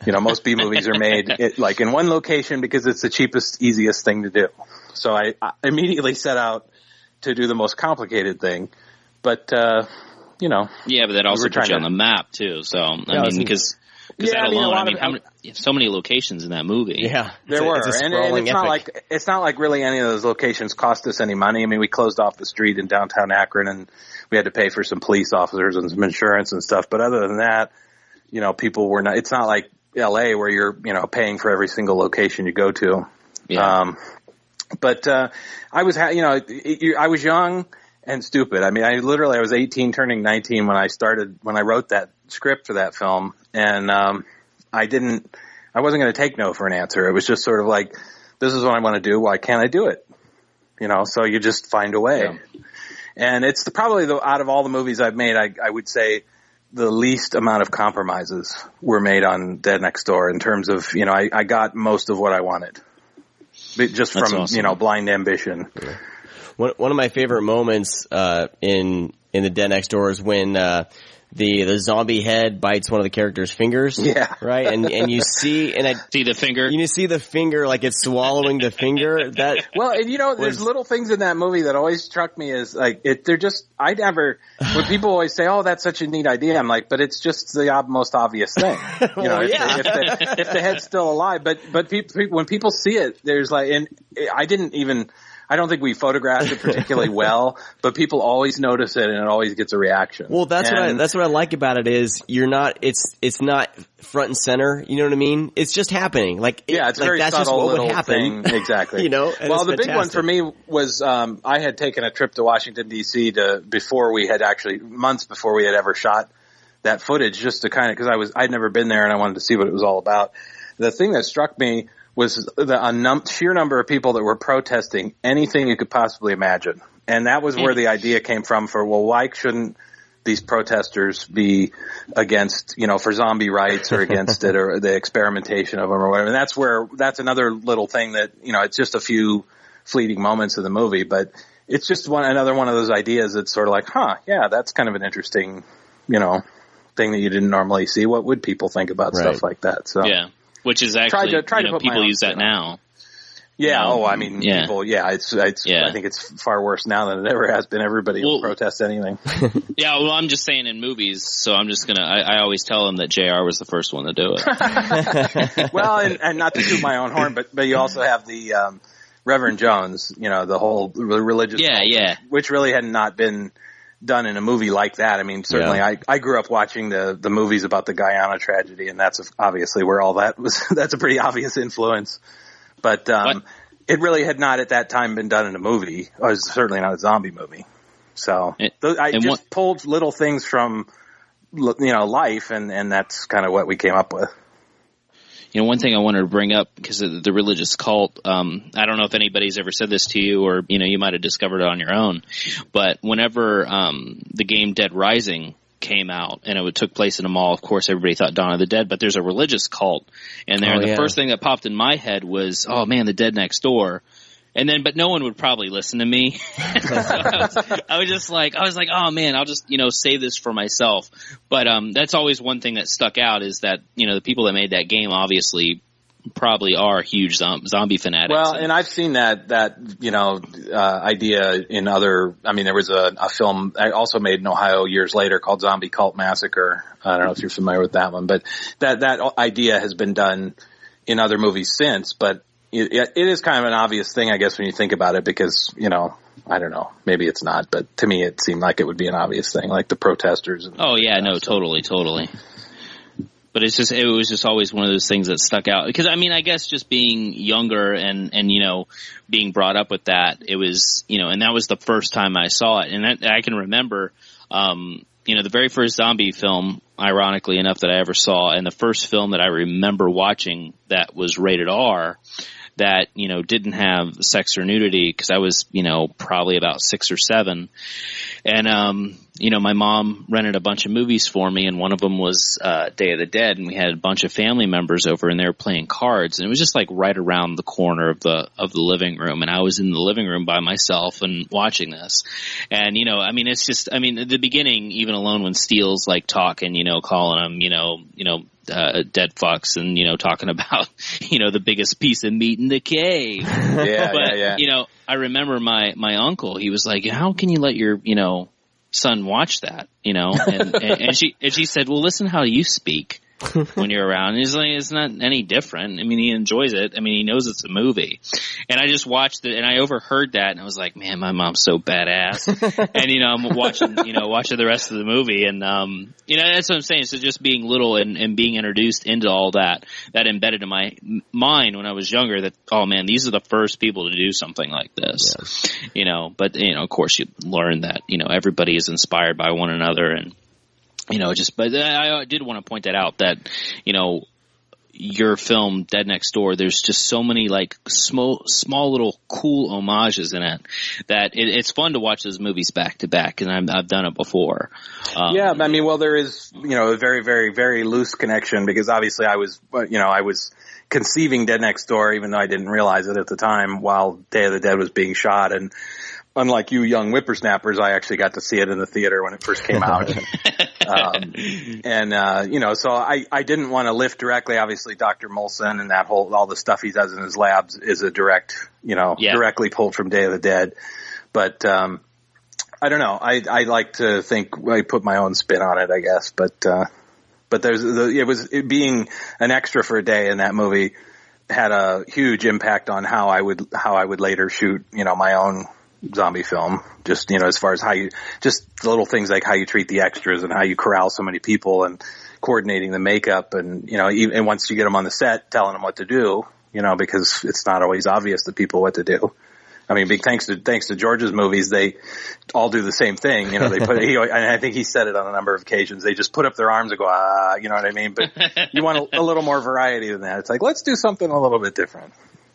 Speaker 5: Most B movies are made like in one location because it's the cheapest, easiest thing to do. So I immediately set out to do the most complicated thing. But,
Speaker 2: Yeah, but that also puts you on the map too. So, because that alone, so many locations in that movie.
Speaker 1: Yeah,
Speaker 5: there were, and it's not like really any of those locations cost us any money. We closed off the street in downtown Akron, and we had to pay for some police officers and some insurance and stuff. But other than that, people were not. It's not like L.A. where you're paying for every single location you go to. Yeah. I was young and stupid. I was 18 turning 19 when I wrote that script for that film, and I wasn't going to take no for an answer. It was just sort of like, this is what I want to do. Why can't I do it? So you just find a way. Yeah. And it's probably out of all the movies I've made, I would say the least amount of compromises were made on Dead Next Door in terms of, I got most of what I wanted. Just from, awesome. Blind ambition.
Speaker 1: Yeah. One of my favorite moments in the Dead Next Door is when the zombie head bites one of the characters' fingers.
Speaker 5: Yeah.
Speaker 1: Right? And you see
Speaker 2: see the finger.
Speaker 1: You see the finger like it's swallowing the finger.
Speaker 5: There's little things in that movie that always struck me as like when people always say, "Oh, that's such a neat idea," I'm like, but it's just the most obvious thing. If the head's still alive, but when people see it, there's like, and I don't think we photographed it particularly well, but people always notice it, and it always gets a reaction.
Speaker 1: Well, that's what I like about it is it's not front and center. You know what I mean? It's just happening.
Speaker 5: It's very
Speaker 1: that's
Speaker 5: subtle
Speaker 1: just what
Speaker 5: little
Speaker 1: would happen.
Speaker 5: thing. Exactly.
Speaker 1: Well,
Speaker 5: the big one for me was I had taken a trip to Washington D.C. months before we had ever shot that footage, just to because I'd never been there and I wanted to see what it was all about. The thing that struck me was the sheer number of people that were protesting anything you could possibly imagine. And that was where the idea came from why shouldn't these protesters be against, for zombie rights or against it or the experimentation of them or whatever. And that's another little thing that, it's just a few fleeting moments of the movie, but it's just another one of those ideas that's sort of like, that's kind of an interesting, thing that you didn't normally see. What would people think about stuff like that? So
Speaker 2: yeah. Which is actually,
Speaker 5: try to put
Speaker 2: people use that now.
Speaker 5: Yeah.
Speaker 2: You know?
Speaker 5: Oh, I mean, people. Yeah. It's.
Speaker 2: Yeah.
Speaker 5: I think it's far worse now than it ever has been. Everybody will protest anything.
Speaker 2: Yeah. Well, I'm just saying in movies, so I'm just gonna. I always tell them that JR was the first one to do it.
Speaker 5: Well, and not to toot my own horn, but you also have the Reverend Jones. You know, the whole religious.
Speaker 2: Yeah.
Speaker 5: Which really had not been done in a movie like that. I mean, certainly I grew up watching the movies about the Guyana tragedy, and that's obviously where all that was. That's a pretty obvious influence. But it really had not at that time been done in a movie. It was certainly not a zombie movie. So I just pulled little things from, life, and that's kind of what we came up with.
Speaker 2: You know, one thing I wanted to bring up, because of the religious cult, I don't know if anybody's ever said this to you, or, you might have discovered it on your own, but whenever the game Dead Rising came out, and it took place in a mall, of course, everybody thought Dawn of the Dead, but there's a religious cult in there, and the first thing that popped in my head was, oh man, the Dead Next Door. And then, but no one would probably listen to me. So I was like, oh man, I'll just, save this for myself. But, that's always one thing that stuck out, is that, the people that made that game obviously probably are huge zombie fanatics.
Speaker 5: Well, and I've seen that idea in other, I mean, there was a film I also made in Ohio years later called Zombie Cult Massacre. I don't know if you're familiar with that one, but that idea has been done in other movies since, but it is kind of an obvious thing, I guess, when you think about it, because, I don't know, maybe it's not, but to me it seemed like it would be an obvious thing, like the protesters.
Speaker 2: Totally. But it was just always one of those things that stuck out. Because, I mean, I guess just being younger and being brought up with that, it was, and that was the first time I saw it. And I can remember, the very first zombie film, ironically enough, that I ever saw, and the first film that I remember watching that was rated R, that, didn't have sex or nudity, because I was, probably about 6 or 7. And, my mom rented a bunch of movies for me, and one of them was Day of the Dead, and we had a bunch of family members over, and they were playing cards, and it was just like right around the corner of the living room, and I was in the living room by myself and watching this. And, it's just, at the beginning, even alone when Steele's like talking, calling them, dead fucks, and talking about the biggest piece of meat in the cave.
Speaker 5: Yeah.
Speaker 2: I remember my uncle. He was like, "How can you let your son watch that?" And she said, "Well, listen how you speak when you're around." And he's like, "It's not any different. He enjoys it. He knows it's a movie." And I just watched it, and I overheard that, and I was like, "Man, my mom's so badass." And I'm watching the rest of the movie, and that's what I'm saying. So just being little and being introduced into all that embedded in my mind when I was younger, that, oh man, these are the first people to do something like this. Yes. But of course you learn that everybody is inspired by one another, and but I did want to point that out, that, your film Dead Next Door, there's just so many like small little cool homages in it that it's fun to watch those movies back to back, and I've done it before.
Speaker 5: There is, a very, very, very loose connection, because obviously I was conceiving Dead Next Door, even though I didn't realize it at the time, while Day of the Dead was being shot. And unlike you young whippersnappers, I actually got to see it in the theater when it first came out. So I didn't want to lift directly. Obviously, Dr. Molson and all the stuff he does in his labs is a directly pulled from Day of the Dead. But, I don't know. I like to think I put my own spin on it, I guess. But it being an extra for a day in that movie had a huge impact on how I would later shoot, my own zombie film, just, as far as just the little things like how you treat the extras and how you corral so many people and coordinating the makeup, and, and once you get them on the set, telling them what to do, because it's not always obvious to people what to do. Big thanks to George's movies, they all do the same thing. They put, and I think he said it on a number of occasions. They just put up their arms and go, you know what I mean? But you want a little more variety than that. It's like, let's do something a little bit different.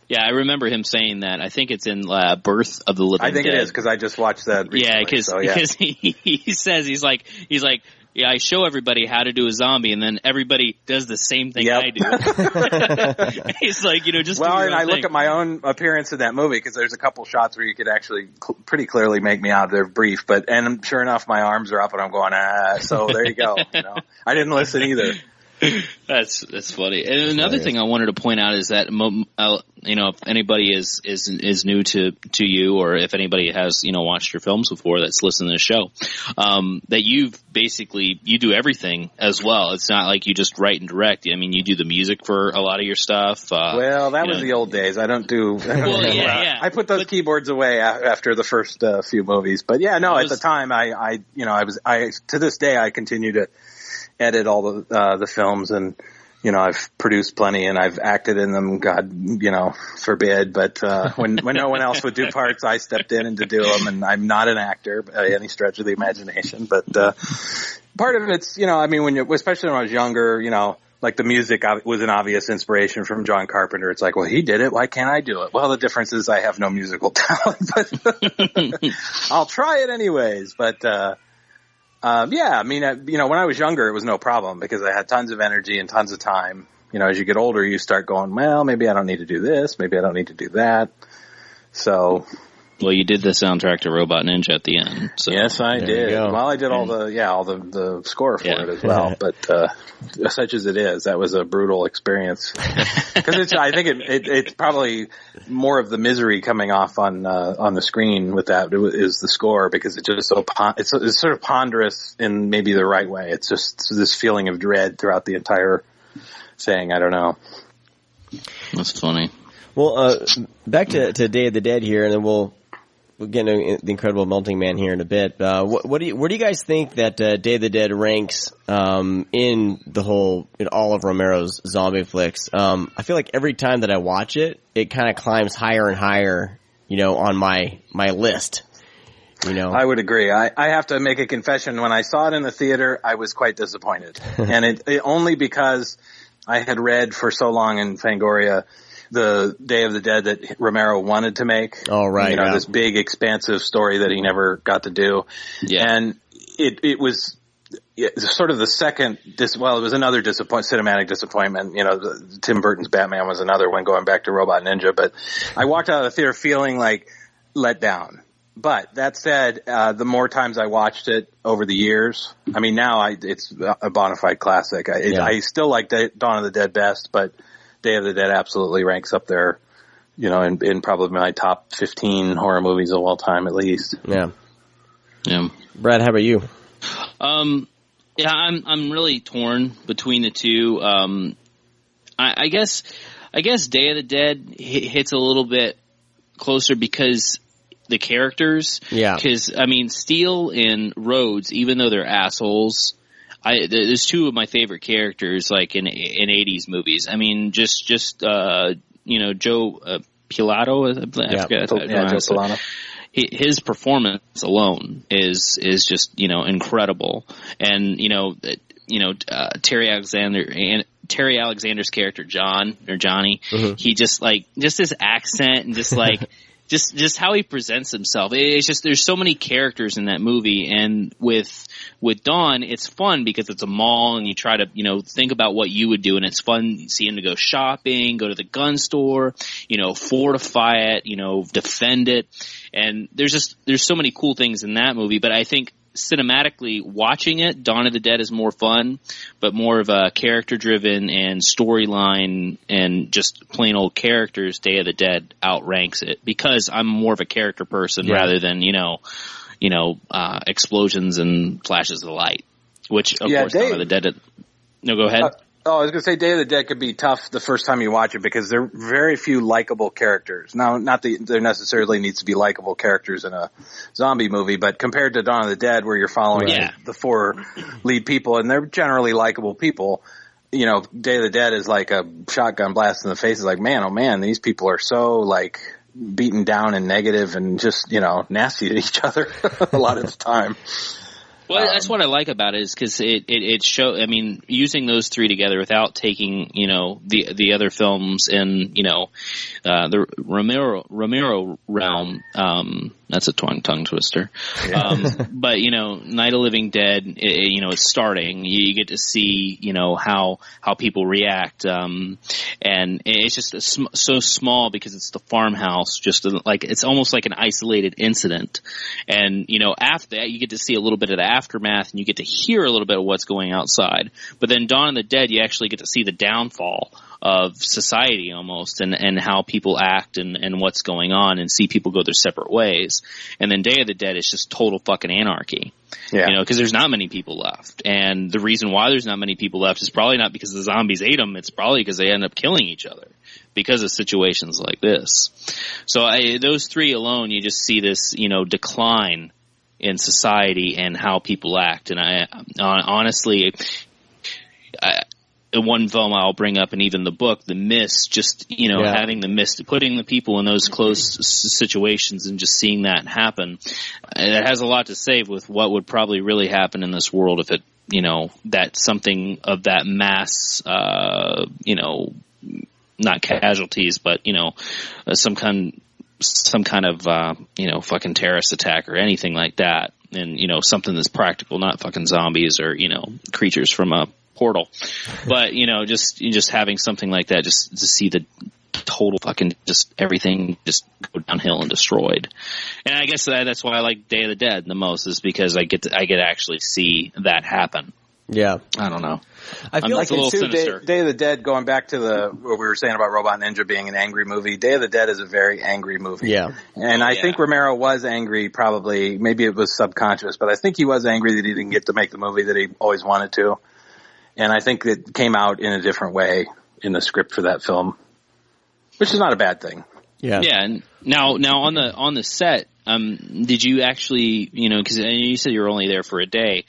Speaker 2: Yeah, I remember him saying that. I think it's in Birth of the Living Dead.
Speaker 5: I think it is, because I just watched that recently.
Speaker 2: Yeah, because he says, he's like, yeah, I show everybody how to do a zombie, and then everybody does the same thing I do. He's like, just
Speaker 5: well,
Speaker 2: do your
Speaker 5: and
Speaker 2: own
Speaker 5: I
Speaker 2: thing.
Speaker 5: look at my own appearance in that movie, because there's a couple shots where you could actually pretty clearly make me out there brief, and sure enough, my arms are up, and I'm going, so there you go. I didn't listen either.
Speaker 2: That's funny. And another thing I wanted to point out is that if anybody is new to you, or if anybody has watched your films before that's listened to the show, that you do everything as well. It's not like you just write and direct. I mean, you do the music for a lot of your stuff.
Speaker 5: Well, that was the old days. I don't do. I put those keyboards away after the first few movies. But yeah, no. At the time, I to this day I continue to edit all the films, and I've produced plenty and I've acted in them. God, forbid. But when no one else would do parts, I stepped in to do them. And I'm not an actor by any stretch of the imagination. But part of it's especially when I was younger, like the music was an obvious inspiration from John Carpenter. It's like, well, he did it. Why can't I do it? Well, the difference is I have no musical talent, but I'll try it anyways. But when I was younger, it was no problem because I had tons of energy and tons of time. As you get older, you start going, well, maybe I don't need to do this. Maybe I don't need to do that. So.
Speaker 2: Well, you did the soundtrack to Robot Ninja at the end. So.
Speaker 5: Yes, I did. Well, I did all the score for it as well. But such as it is, that was a brutal experience. Because I think it's probably more of the misery coming off on the screen with that is the score, because it's just it's sort of ponderous in maybe the right way. It's just this feeling of dread throughout the entire thing. I don't know.
Speaker 2: That's funny.
Speaker 1: Well, back to Day of the Dead here, and then we'll get into the Incredible Melting Man here in a bit. Where do you guys think that Day of the Dead ranks in the whole all of Romero's zombie flicks? I feel like every time that I watch it, it kind of climbs higher and higher, on my list.
Speaker 5: I would agree. I have to make a confession. When I saw it in the theater, I was quite disappointed, and it only because I had read for so long in Fangoria the Day of the Dead that Romero wanted to make.
Speaker 1: Oh, right.
Speaker 5: This big, expansive story that he never got to do. Yeah. And it was sort of the second, it was another cinematic disappointment. Tim Burton's Batman was another one, going back to Robot Ninja. But I walked out of the theater feeling like let down. But that said, the more times I watched it over the years, now it's a bona fide classic. I still like Dawn of the Dead best, but Day of the Dead absolutely ranks up there, in probably my top 15 horror movies of all time, at least.
Speaker 1: Yeah.
Speaker 2: Yeah.
Speaker 1: Brad, how about you?
Speaker 2: Yeah, I'm really torn between the two. I guess Day of the Dead hits a little bit closer because the characters. Yeah. Because Steele and Rhodes, even though they're assholes, there's two of my favorite characters, like in 80s movies. Joe Pilato. I forget. Joe Pilato. His performance alone is just incredible, and Terry Alexander's character Johnny. Mm-hmm. He just his accent and just how he presents himself. It's just, there's so many characters in that movie, and with Dawn, it's fun because it's a mall and you try to, think about what you would do, and it's fun. You see him to go shopping, go to the gun store, fortify it, defend it. And there's so many cool things in that movie, but I think cinematically watching it, Dawn of the Dead is more fun, but more of a character driven and storyline and just plain old characters. Day of the Dead outranks it because I'm more of a character person rather than explosions and flashes of light, which of course Dawn of the Dead. No, go ahead.
Speaker 5: I was going to say Day of the Dead could be tough the first time you watch it because there are very few likable characters. Now, not that there necessarily needs to be likable characters in a zombie movie, but compared to Dawn of the Dead where you're following the four lead people and they're generally likable people, Day of the Dead is like a shotgun blast in the face. It's like, man, oh man, these people are so beaten down and negative and just, nasty to each other a lot of the time.
Speaker 2: Well, that's what I like about it is because it show. Using those three together without taking the other films in the Romero realm. That's a tongue twister. But Night of the Living Dead, it's starting. You get to see how people react, and it's just so small because it's the farmhouse. Just it's almost like an isolated incident, and after that you get to see a little bit of the aftermath and you get to hear a little bit of what's going outside. But then Dawn of the Dead, you actually get to see the downfall of society almost, and how people act and what's going on, and see people go their separate ways. And then Day of the Dead is just total fucking anarchy.
Speaker 5: Yeah.
Speaker 2: You know, because there's not many people left. And the reason why there's not many people left is probably not because the zombies ate them. It's probably because they end up killing each other because of situations like this. So those three alone, you just see this, you know, decline in society and how people act. And honestly, one film I'll bring up, and even the book, The Mist, just, you know, having the mist, putting the people in those close situations and just seeing that happen, it has a lot to say with what would probably really happen in this world if it, you know, that something of that mass, you know, not casualties, but, you know, some kind of, you know, fucking terrorist attack or anything like that. And, you know, something that's practical, not fucking zombies or, you know, creatures from a portal. But, you know, just having something like that, just to see the total fucking, just everything just go downhill and destroyed. And I guess that's why I like Day of the Dead the most, is because I get to actually see that happen.
Speaker 1: Yeah.
Speaker 2: I don't know.
Speaker 1: I feel like
Speaker 2: it's a little sinister.
Speaker 5: Day of the Dead, going back to what we were saying about Robot Ninja being an angry movie, Day of the Dead is a very angry movie.
Speaker 1: Yeah.
Speaker 5: And I think Romero was angry, probably, maybe it was subconscious, but I think he was angry that he didn't get to make the movie that he always wanted to. And I think it came out in a different way in the script for that film, which is not a bad thing.
Speaker 1: Yeah.
Speaker 2: Yeah. And now on the set, did you actually, you know, because you said you were only there for a day,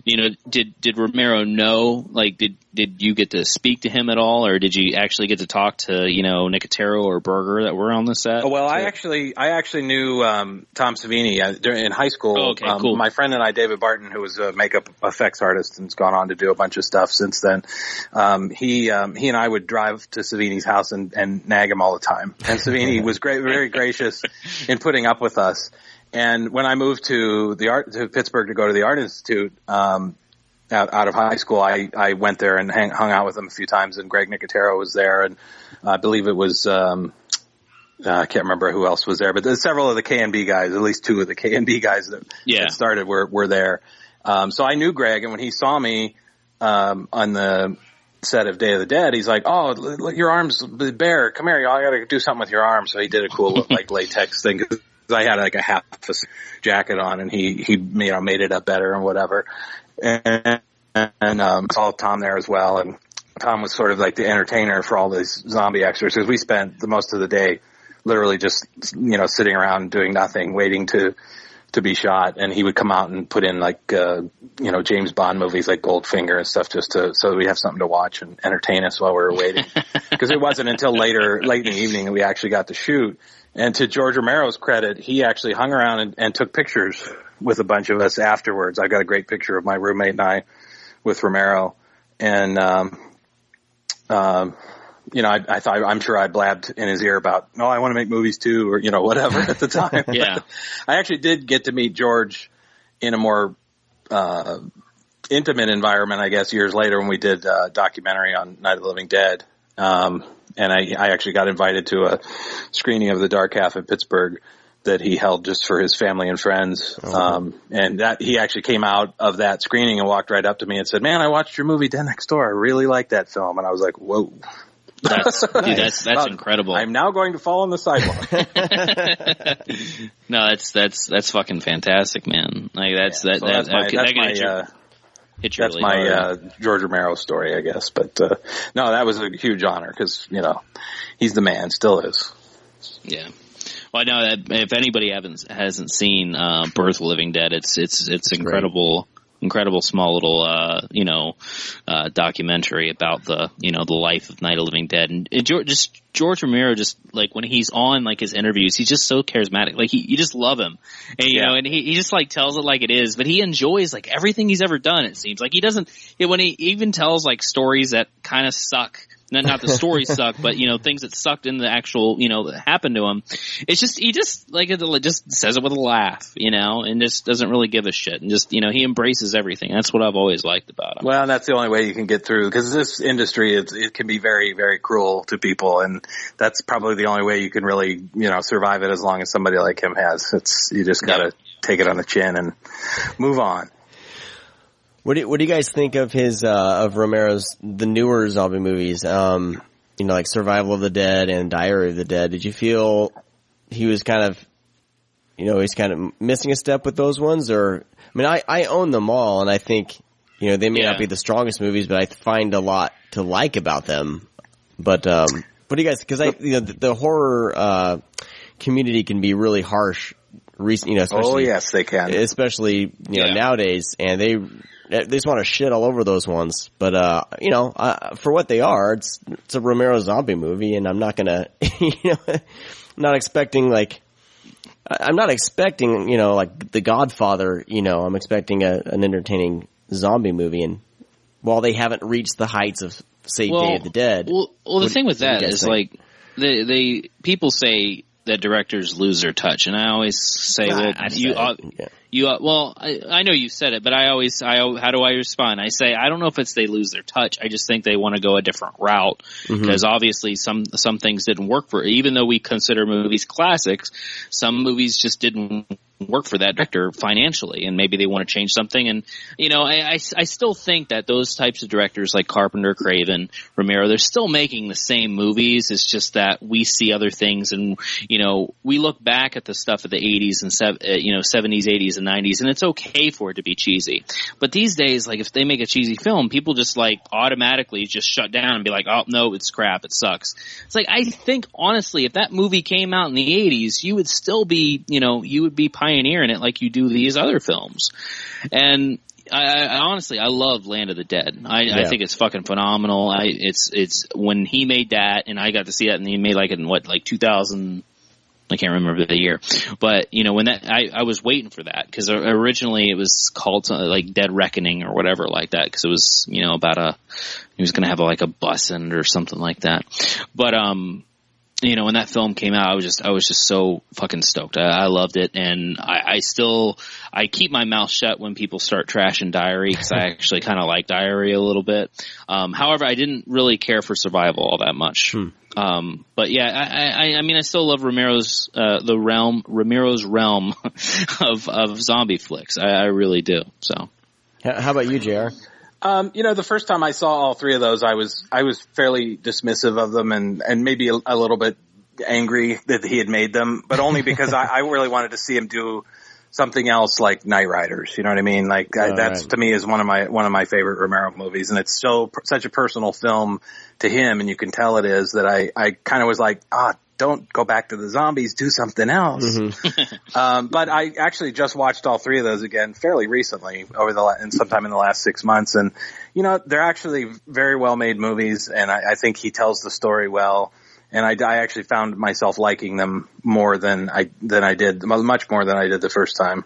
Speaker 2: you know, did Romero know, like, did you get to speak to him at all, or did you actually get to talk to, you know, Nicotero or Berger that were on the set?
Speaker 5: Oh, well, I actually knew Tom Savini in high school.
Speaker 2: Oh, okay, cool.
Speaker 5: My friend and I, David Barton, who was a makeup effects artist and's gone on to do a bunch of stuff since then, he and I would drive to Savini's house and nag him all the time. And Savini was very gracious in putting up with us. And when I moved to Pittsburgh to go to the Art Institute, out of high school, I went there and hung out with him a few times, and Greg Nicotero was there, and I believe it was, I can't remember who else was there, but there's several of the K&B guys, at least two of the K&B guys that started were there. So I knew Greg, and when he saw me, on the set of Day of the Dead, he's like, "Oh, look, your arm's bare. Come here, I gotta do something with your arm." So he did a cool, like, latex thing. I had like a half jacket on, and he you know, made it up better and whatever. And saw Tom there as well, and Tom was sort of like the entertainer for all these zombie extras, because we spent the most of the day literally just, you know, sitting around doing nothing, waiting to be shot. And he would come out and put in like, you know, James Bond movies like Goldfinger and stuff, just so we have something to watch and entertain us while we were waiting. Because it wasn't until late in the evening that we actually got to shoot. And to George Romero's credit, he actually hung around and took pictures with a bunch of us afterwards. I got a great picture of my roommate and I with Romero. And, you know, I'm sure I blabbed in his ear about, "Oh, I want to make movies too," or, you know, whatever at the time.
Speaker 2: Yeah.
Speaker 5: I actually did get to meet George in a more, intimate environment, I guess, years later when we did a documentary on Night of the Living Dead. And I actually got invited to a screening of The Dark Half in Pittsburgh that he held just for his family and friends. And that he actually came out of that screening and walked right up to me and said, "Man, I watched your movie Dead Next Door. I really like that film." And I was like, "Whoa."
Speaker 2: That's incredible.
Speaker 5: I'm now going to fall on the sidewalk.
Speaker 2: No, that's fucking fantastic, man. Like that's my
Speaker 5: George Romero story, I guess. But no, that was a huge honor because, you know, he's the man, still is.
Speaker 2: Yeah. Well, I know that if anybody hasn't seen Birth of the Living Dead, it's incredible. Incredible small little, you know, documentary about the life of Night of the Living Dead. And George Romero, just like when he's on like his interviews, he's just so charismatic. Like you just love him. And, you know, and he just like tells it like it is, but he enjoys like everything he's ever done. It seems like he doesn't, when he even tells like stories that kind of suck. Not the stories suck, but, you know, things that sucked in the actual, you know, that happened to him. It's just, he just, like, just says it with a laugh, you know, and just doesn't really give a shit. And just, you know, he embraces everything. That's what I've always liked about him.
Speaker 5: Well, that's the only way you can get through, because this industry, it can be very, very cruel to people. And that's probably the only way you can really, you know, survive it as long as somebody like him has. You just gotta take it on the chin and move on.
Speaker 1: What do you guys think of his of Romero's the newer zombie movies? Like Survival of the Dead and Diary of the Dead. Did you feel he was kind of, he's kind of missing a step with those ones? Or I own them all, and I think they may not be the strongest movies, but I find a lot to like about them. But what do you guys? Because the horror community can be really harsh. Especially,
Speaker 5: yes, they can.
Speaker 1: Especially nowadays, and they just want to shit all over those ones. But for what they are, it's a Romero zombie movie, and I'm not gonna, not expecting like The Godfather. I'm expecting an entertaining zombie movie, and while they haven't reached the heights of say Day of the Dead.
Speaker 2: Well, the thing with that is think? Like they people say that directors lose their touch, and I always say, well, I know you said it, but how do I respond? I say, I don't know if it's they lose their touch. I just think they want to go a different route because obviously some things didn't work for it. Even though we consider movies classics, some movies just didn't work for that director financially, and maybe they want to change something. And I still think that those types of directors like Carpenter, Craven, Romero, they're still making the same movies. It's just that we see other things, and we look back at the stuff of the 80s and 70s, 80s, and 90s, and it's okay for it to be cheesy. But these days, like if they make a cheesy film, people just like automatically just shut down and be like, oh no, it's crap, it sucks. It's like I think honestly, if that movie came out in the 80s, you would still be you would be pioneering it like you do these other films. And I honestly, I love Land of the Dead. I think it's fucking phenomenal. It's when he made that, and I got to see that, and he made like in 2000. I can't remember the year, but when that I was waiting for that because originally it was called like Dead Reckoning or whatever like that because it was about he was going to have like a bus in it or something like that. But when that film came out, I was just so fucking stoked. I loved it, and I keep my mouth shut when people start trashing Diary because I actually kind of like Diary a little bit. However, I didn't really care for Survival all that much. But yeah, I still love Romero's realm of zombie flicks. I really do. So,
Speaker 1: how about you, JR?
Speaker 5: The first time I saw all three of those, I was fairly dismissive of them and maybe a little bit angry that he had made them, but only because I really wanted to see him do something else like Night Riders. You know what I mean? Like that's to me is one of my favorite Romero movies, and it's such a personal film to him, and you can tell it is that I kind of was like, don't go back to the zombies, do something else. But I actually just watched all three of those again fairly recently and sometime in the last 6 months. And, they're actually very well made movies. And I think he tells the story well. And I actually found myself liking them more than I did, much more than I did the first time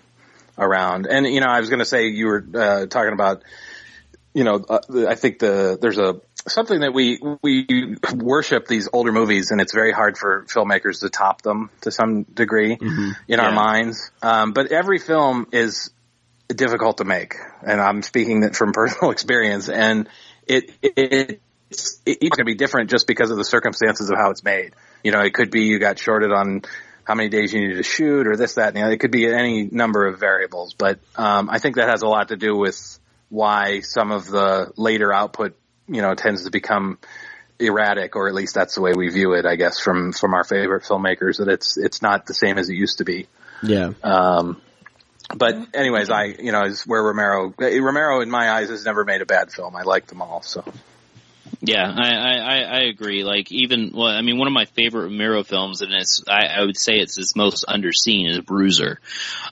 Speaker 5: around. And, I was going to say you were talking about, I think there's something that we worship these older movies, and it's very hard for filmmakers to top them to some degree in our minds. But every film is difficult to make, and I'm speaking from personal experience. And it's going to be different just because of the circumstances of how it's made. It could be you got shorted on how many days you needed to shoot, or this, that, and it could be any number of variables. But I think that has a lot to do with why some of the later output tends to become erratic, or at least that's the way we view it, I guess, from our favorite filmmakers, that it's not the same as it used to be.
Speaker 1: Yeah.
Speaker 5: But anyways, is where Romero in my eyes has never made a bad film. I like them all. So.
Speaker 2: Yeah, I agree. Like one of my favorite Romero films, and I would say it's his most underseen, is Bruiser.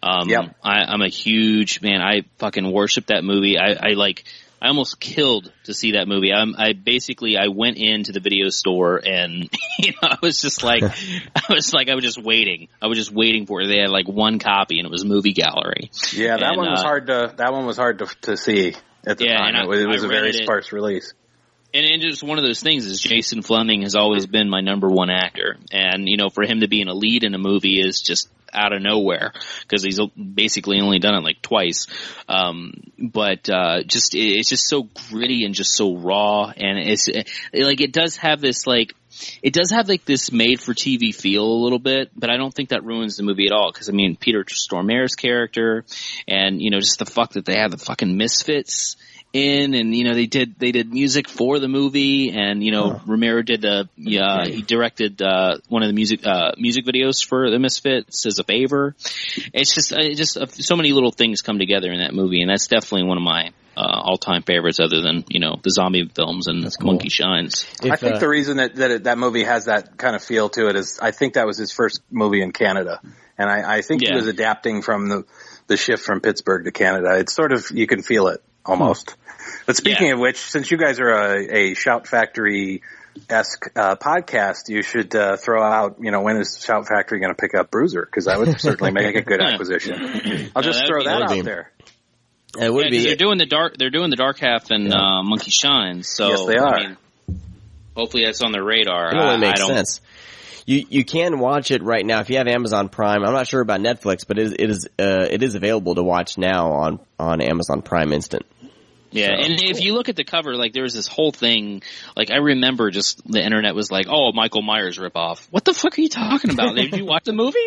Speaker 2: I'm a huge man. I fucking worship that movie. I almost killed to see that movie. I went into the video store and I was just like, I was just waiting. I was just waiting for it. They had like one copy, and it was Movie Gallery.
Speaker 5: Yeah, that one was hard to see at the time. It was a very sparse release.
Speaker 2: And just one of those things is Jason Fleming has always been my number one actor. And, for him to be in a lead in a movie is just out of nowhere because he's basically only done it like twice. But it's just so gritty and just so raw. And it does have this it does have like this made-for-TV feel a little bit, but I don't think that ruins the movie at all. Because I mean, Peter Stormare's character, and just the fact that they have the fucking Misfits in, and they did music for the movie, and Romero did he directed one of the music videos for the Misfits as a favor. It's just so many little things come together in that movie, and that's definitely one of my all-time favorites, other than the zombie films and Monkey Shines.
Speaker 5: I think the reason that movie has that kind of feel to it is I think that was his first movie in Canada, and I think he was adapting from the shift from Pittsburgh to Canada. It's sort of, you can feel it almost. But speaking of which, since you guys are a Shout Factory-esque podcast, you should throw out, when is Shout Factory going to pick up Bruiser? Because that would certainly make a good acquisition. I'll just throw that out there.
Speaker 1: It would be.
Speaker 2: They're doing the dark half and Monkey Shines. So
Speaker 5: yes, they are.
Speaker 2: I mean, hopefully that's on their radar.
Speaker 1: It only makes sense. You can watch it right now if you have Amazon Prime. I'm not sure about Netflix, but it is available to watch now on Amazon Prime Instant.
Speaker 2: Yeah, so, and if you look at the cover, like there was this whole thing. Like I remember, just the internet was like, "Oh, Michael Myers ripoff." What the fuck are you talking about? Did you watch the movie?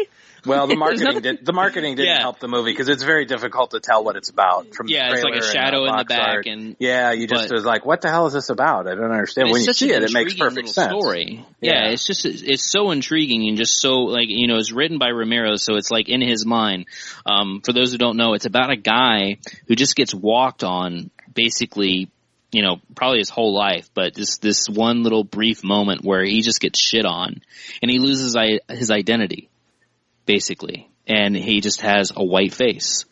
Speaker 5: Well, the marketing didn't help the movie because it's very difficult to tell what it's about from the trailer.
Speaker 2: It's like a shadow in the back,
Speaker 5: art.
Speaker 2: and
Speaker 5: you just was like, "What the hell is this about?" I don't understand. When you see it, it makes perfect sense.
Speaker 2: Story. Yeah, it's so intriguing and just so it's written by Romero, so it's like in his mind. For those who don't know, it's about a guy who just gets walked on, basically. Probably his whole life, but this one little brief moment where he just gets shit on, and he loses his identity. Basically, and he just has a white face,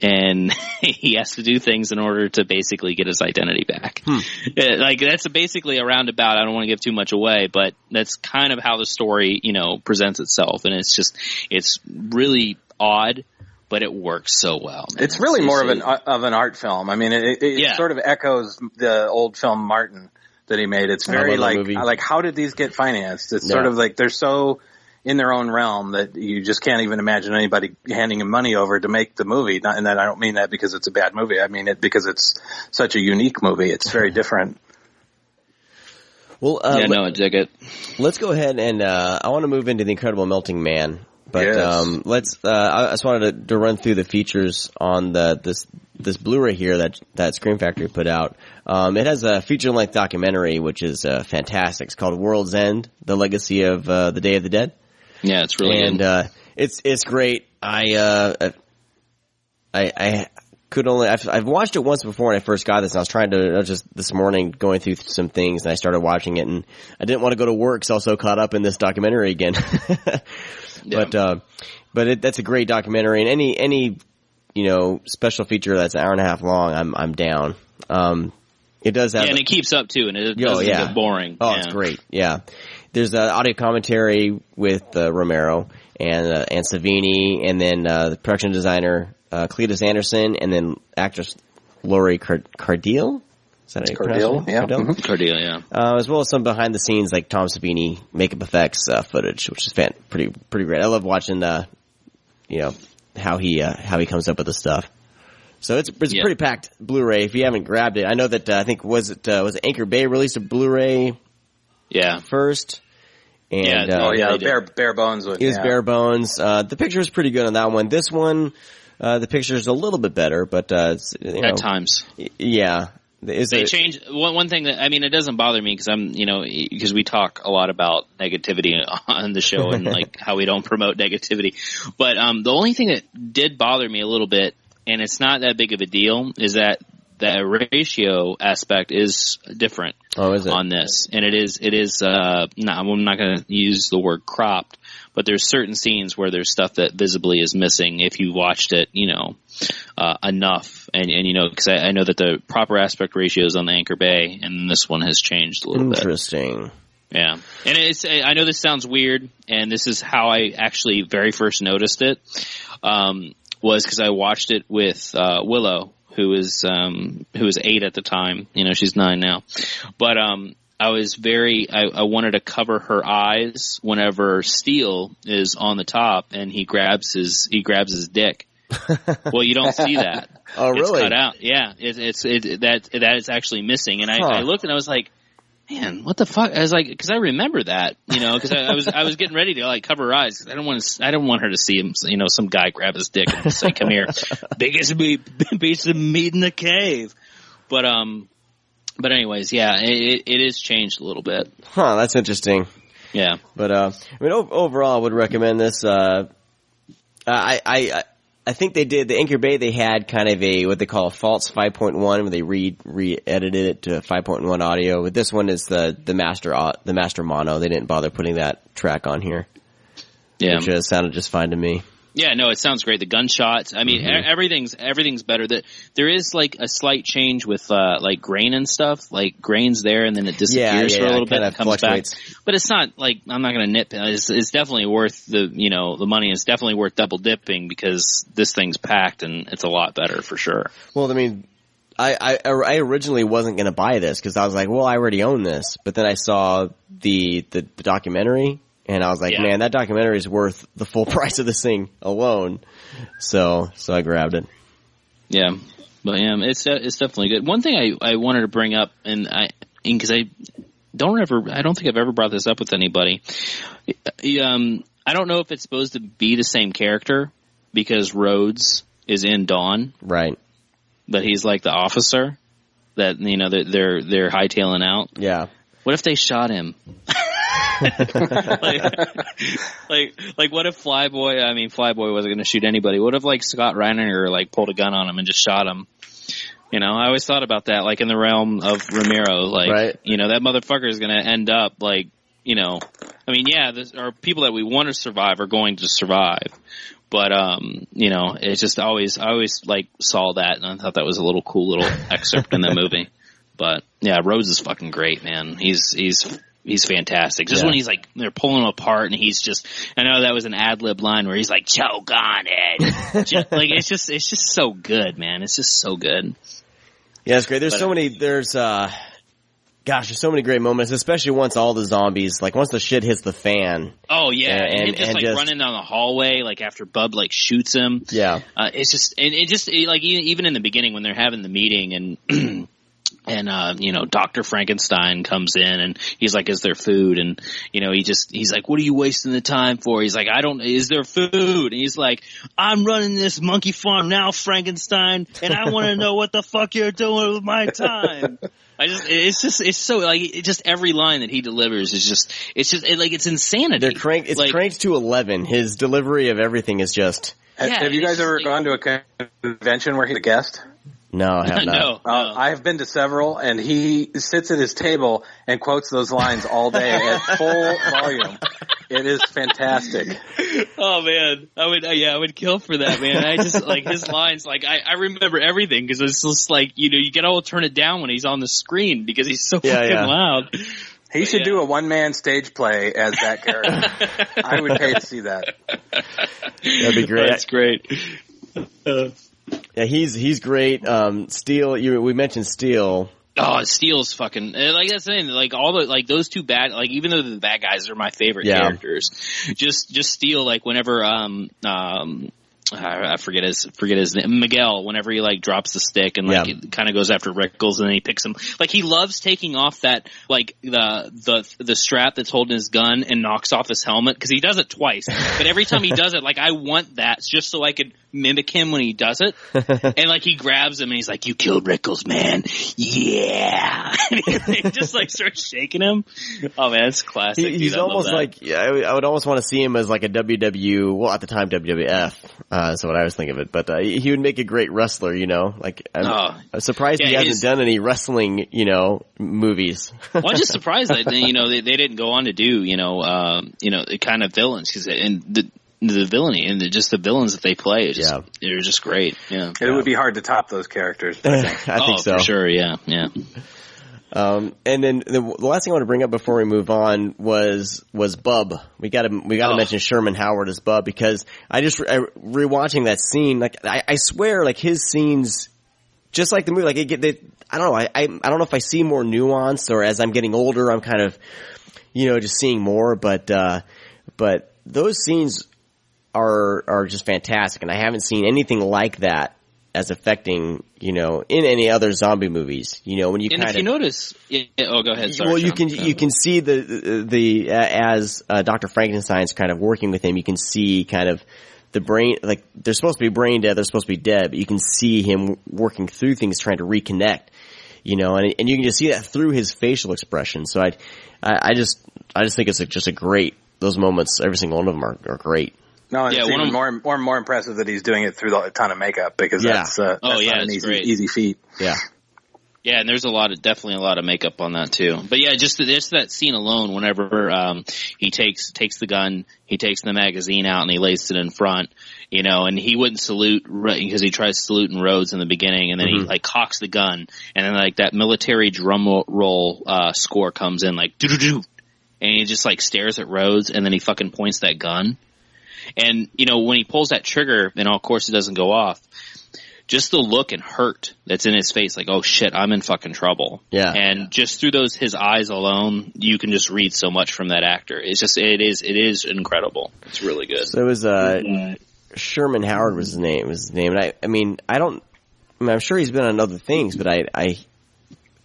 Speaker 2: and he has to do things in order to basically get his identity back. Like that's basically a roundabout. I don't want to give too much away, but that's kind of how the story, presents itself, and it's really odd, but it works so well. Man.
Speaker 5: It's really more of an art film. I mean, it sort of echoes the old film Martin that he made. It's very like how did these get financed? It's sort of like they're so in their own realm that you just can't even imagine anybody handing him money over to make the movie. And I don't mean that because it's a bad movie. I mean it because it's such a unique movie. It's very different.
Speaker 1: Well,
Speaker 2: I dig it.
Speaker 1: Let's go ahead and I want to move into The Incredible Melting Man. But let's. I just wanted to run through the features on this Blu-ray here that Scream Factory put out. It has a feature-length documentary which is fantastic. It's called World's End: The Legacy of the Day of the Dead.
Speaker 2: Yeah, it's really
Speaker 1: good. It's great. I could only. I've watched it once before when I first got this, and I was trying to just this morning going through some things, and I started watching it, and I didn't want to go to work, so I was so caught up in this documentary again. Yeah. But that's a great documentary, and any special feature that's an hour and a half long, I'm down. It does have,
Speaker 2: and it keeps up too, and it doesn't get boring.
Speaker 1: Oh, it's great. Yeah, there's audio commentary with Romero and Savini, and then the production designer Cletus Anderson, and then actress Laurie Cardille. Is that how
Speaker 5: Cardille? Yeah.
Speaker 2: Cardille, yeah.
Speaker 1: As well as some behind the scenes like Tom Savini makeup effects footage, which is pretty great. I love watching how he comes up with the stuff. So it's a pretty packed Blu-ray. If you haven't grabbed it, I know that I think was it Anchor Bay released a Blu-ray first. And,
Speaker 5: bare bones.
Speaker 1: It was bare bones. The picture is pretty good on that one. This one, the picture is a little bit better, but it's
Speaker 2: at times.
Speaker 1: Yeah.
Speaker 2: They change one thing that it doesn't bother me because because we talk a lot about negativity on the show and like how we don't promote negativity. But the only thing that did bother me a little bit, and it's not that big of a deal, is that the ratio aspect is different.
Speaker 1: Oh, is it?
Speaker 2: On this, and it is. I'm not going to use the word cropped, but there's certain scenes where there's stuff that visibly is missing if you watched it, enough. And because I know that the proper aspect ratio is on the Anchor Bay, and this one has changed a little bit.
Speaker 1: Interesting.
Speaker 2: Yeah. And I know this sounds weird, and this is how I actually very first noticed it, was because I watched it with Willow, who was 8 at the time. She's 9 now. But I was I wanted to cover her eyes whenever Steele is on the top and he grabs his dick. Well, you don't see that.
Speaker 1: Oh, really?
Speaker 2: It's cut out. Yeah. That is actually missing. And I looked and I was like, man, what the fuck? I was like, because I remember that, because I was getting ready to like cover her eyes. I don't want her to see him, some guy grab his dick and say, "Come here, biggest piece of meat in the cave." But anyways, yeah, it is changed a little bit.
Speaker 1: Huh, that's interesting.
Speaker 2: Yeah,
Speaker 1: but overall, I would recommend this. I think they did the Anchor Bay. They had kind of what they call a false 5.1, where they re-edited it to 5.1 audio. But this one is the master mono. They didn't bother putting that track on here. Yeah, which sounded just fine to me.
Speaker 2: Yeah, no, it sounds great. The gunshots, I mean, everything's better. There is like a slight change with like grain and stuff. Like grain's there and then it disappears for a little bit and comes fluctuates back. But it's not like, I'm not going to nitpick. It's definitely worth the money. Is definitely worth double dipping because this thing's packed and it's a lot better for sure.
Speaker 1: Well, I mean, I originally wasn't going to buy this because I was like, well, I already own this. But then I saw the documentary. And I was like, man, that documentary is worth the full price of this thing alone. So I grabbed it.
Speaker 2: Yeah. But yeah, it's definitely good. One thing I wanted to bring up, because I don't think I've ever brought this up with anybody. I don't know if it's supposed to be the same character because Rhodes is in Dawn.
Speaker 1: Right.
Speaker 2: But he's like the officer that, they're hightailing out.
Speaker 1: Yeah.
Speaker 2: What if they shot him? like what if Flyboy wasn't going to shoot anybody? What if like Scott Reiniger like pulled a gun on him and just shot him? I always thought about that, like in the realm of Ramiro, like, right. That motherfucker is going to end up like, there are people that we want to survive are going to survive. But, it's just I always like saw that and I thought that was a cool little excerpt in the movie. But yeah, Rhodes is fucking great, man. He's fantastic. Just when he's like, they're pulling him apart and he's just, I know that was an ad-lib line where he's like, choke on it. It's just so good, man. It's just so good.
Speaker 1: Yeah, it's great. There's so many great moments, especially once all the zombies, like once the shit hits the fan.
Speaker 2: Oh yeah. And him just running down the hallway, like after Bub like shoots him.
Speaker 1: Yeah.
Speaker 2: Even in the beginning when they're having the meeting and, and, Dr. Frankenstein comes in and he's like, is there food? And, he's like, what are you wasting the time for? He's like, is there food? And he's like, I'm running this monkey farm now, Frankenstein, and I want to know what the fuck you're doing with my time. It's so every line that he delivers is it's insanity.
Speaker 1: It's cranked to 11. His delivery of everything is just.
Speaker 5: Have you guys ever gone to a convention where he's a guest?
Speaker 1: No, I have not.
Speaker 2: No.
Speaker 5: I have been to several, and he sits at his table and quotes those lines all day at full volume. It is fantastic.
Speaker 2: Oh man, I would kill for that, man. I just like his lines. Like I remember everything because it's just like you get all turn it down when he's on the screen because he's so fucking loud.
Speaker 5: He should do a one-man stage play as that character. I would pay to see that.
Speaker 1: That'd be great.
Speaker 2: That's great.
Speaker 1: Yeah, he's great. Steel, we mentioned Steel.
Speaker 2: Oh, Steel's fucking like that's the thing. Like all the those two bad, like even though the bad guys are my favorite characters, just Steel. Like whenever I forget his name, Miguel. Whenever he like drops the stick and it kind of goes after Rickles and then he picks him. Like he loves taking off that like the strap that's holding his gun and knocks off his helmet because he does it twice. But every time he does it, like I want that just so I could mimic him when he does it. And like he grabs him and he's like, "You killed Rickles, man! Yeah!" And he just like starts shaking him. Oh man, it's classic.
Speaker 1: He's almost like I would almost want to see him as like a at the time WWF. That's what I was thinking of it, but he would make a great wrestler, Like I'm surprised he hasn't done any wrestling, movies.
Speaker 2: Well, I'm just surprised that they didn't go on to do the kind of villains because the villainy and just the villains that they play, they're just great. Yeah,
Speaker 5: it would be hard to top those characters.
Speaker 1: I think so
Speaker 2: for sure. Yeah.
Speaker 1: And then the last thing I want to bring up before we move on was Bub. We got to mention Sherman Howard as Bub because I rewatching that scene. Like I swear, like his scenes, just like the movie, like I don't know. I don't know if I see more nuance or as I'm getting older, I'm kind of, just seeing more. But those scenes are just fantastic, and I haven't seen anything like that as affecting, in any other zombie movies. When you
Speaker 2: if you notice, go ahead. Sorry,
Speaker 1: well,
Speaker 2: Sean.
Speaker 1: you can see the as Dr. Frankenstein's kind of working with him, you can see kind of the brain, like they're supposed to be brain dead, they're supposed to be dead, but you can see him working through things, trying to reconnect, and you can just see that through his facial expression. So I just think it's just a great, those moments, every single one of them are great.
Speaker 5: No, and it's even more impressive that he's doing it through a ton of makeup, because that's not an easy feat.
Speaker 1: Yeah.
Speaker 2: Yeah, and there's definitely a lot of makeup on that too. But yeah, just that scene alone, whenever he takes the gun, he takes the magazine out and he lays it in front, and he wouldn't salute because he tries to salute in Rhodes in the beginning, and then he like cocks the gun, and then like that military drum roll score comes in like doo doo doo, and he just like stares at Rhodes, and then he fucking points that gun, and when he pulls that trigger, and of course it doesn't go off. Just the look and hurt that's in his face, like, oh shit, I'm in fucking trouble.
Speaker 1: Yeah.
Speaker 2: And just through his eyes alone, you can just read so much from that actor. It is incredible. It's really good.
Speaker 1: So it was, Sherman Howard was his name. And I'm sure he's been on other things, but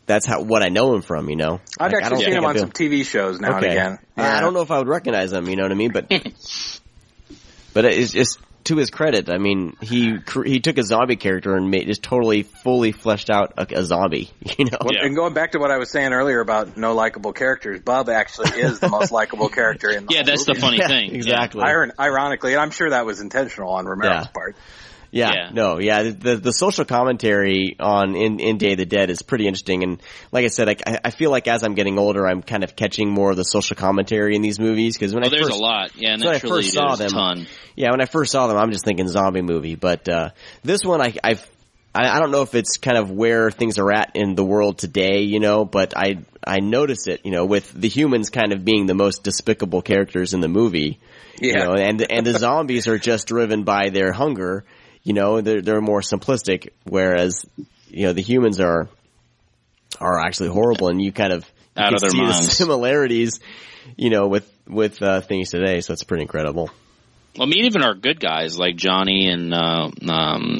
Speaker 1: that's what I know him from,
Speaker 5: I've actually seen him on some TV shows now and again. Yeah.
Speaker 1: I don't know if I would recognize him, you know what I mean? But, but it's just, to his credit, he took a zombie character and just totally, fully fleshed out a zombie,
Speaker 5: And going back to what I was saying earlier about no likable characters, Bub actually is the most likable character in the whole
Speaker 2: that's
Speaker 5: movie.
Speaker 2: the funny thing.
Speaker 1: Exactly.
Speaker 5: Ironically, and I'm sure that was intentional on Romero's part.
Speaker 1: The social commentary in Day of the Dead is pretty interesting, and like I said, I feel like as I'm getting older, I'm kind of catching more of the social commentary in these movies, because when
Speaker 2: there's a lot, and when I first saw them, a ton.
Speaker 1: Yeah, when I first saw them, I'm just thinking zombie movie, but this one, I don't know if it's kind of where things are at in the world today, but I notice it, with the humans kind of being the most despicable characters in the movie, and the zombies are just driven by their hunger. They're more simplistic, whereas, the humans are actually horrible, and you kind of
Speaker 2: out of their
Speaker 1: see
Speaker 2: minds.
Speaker 1: the similarities, with things today. So it's pretty incredible.
Speaker 2: Well, I mean, even our good guys like Johnny and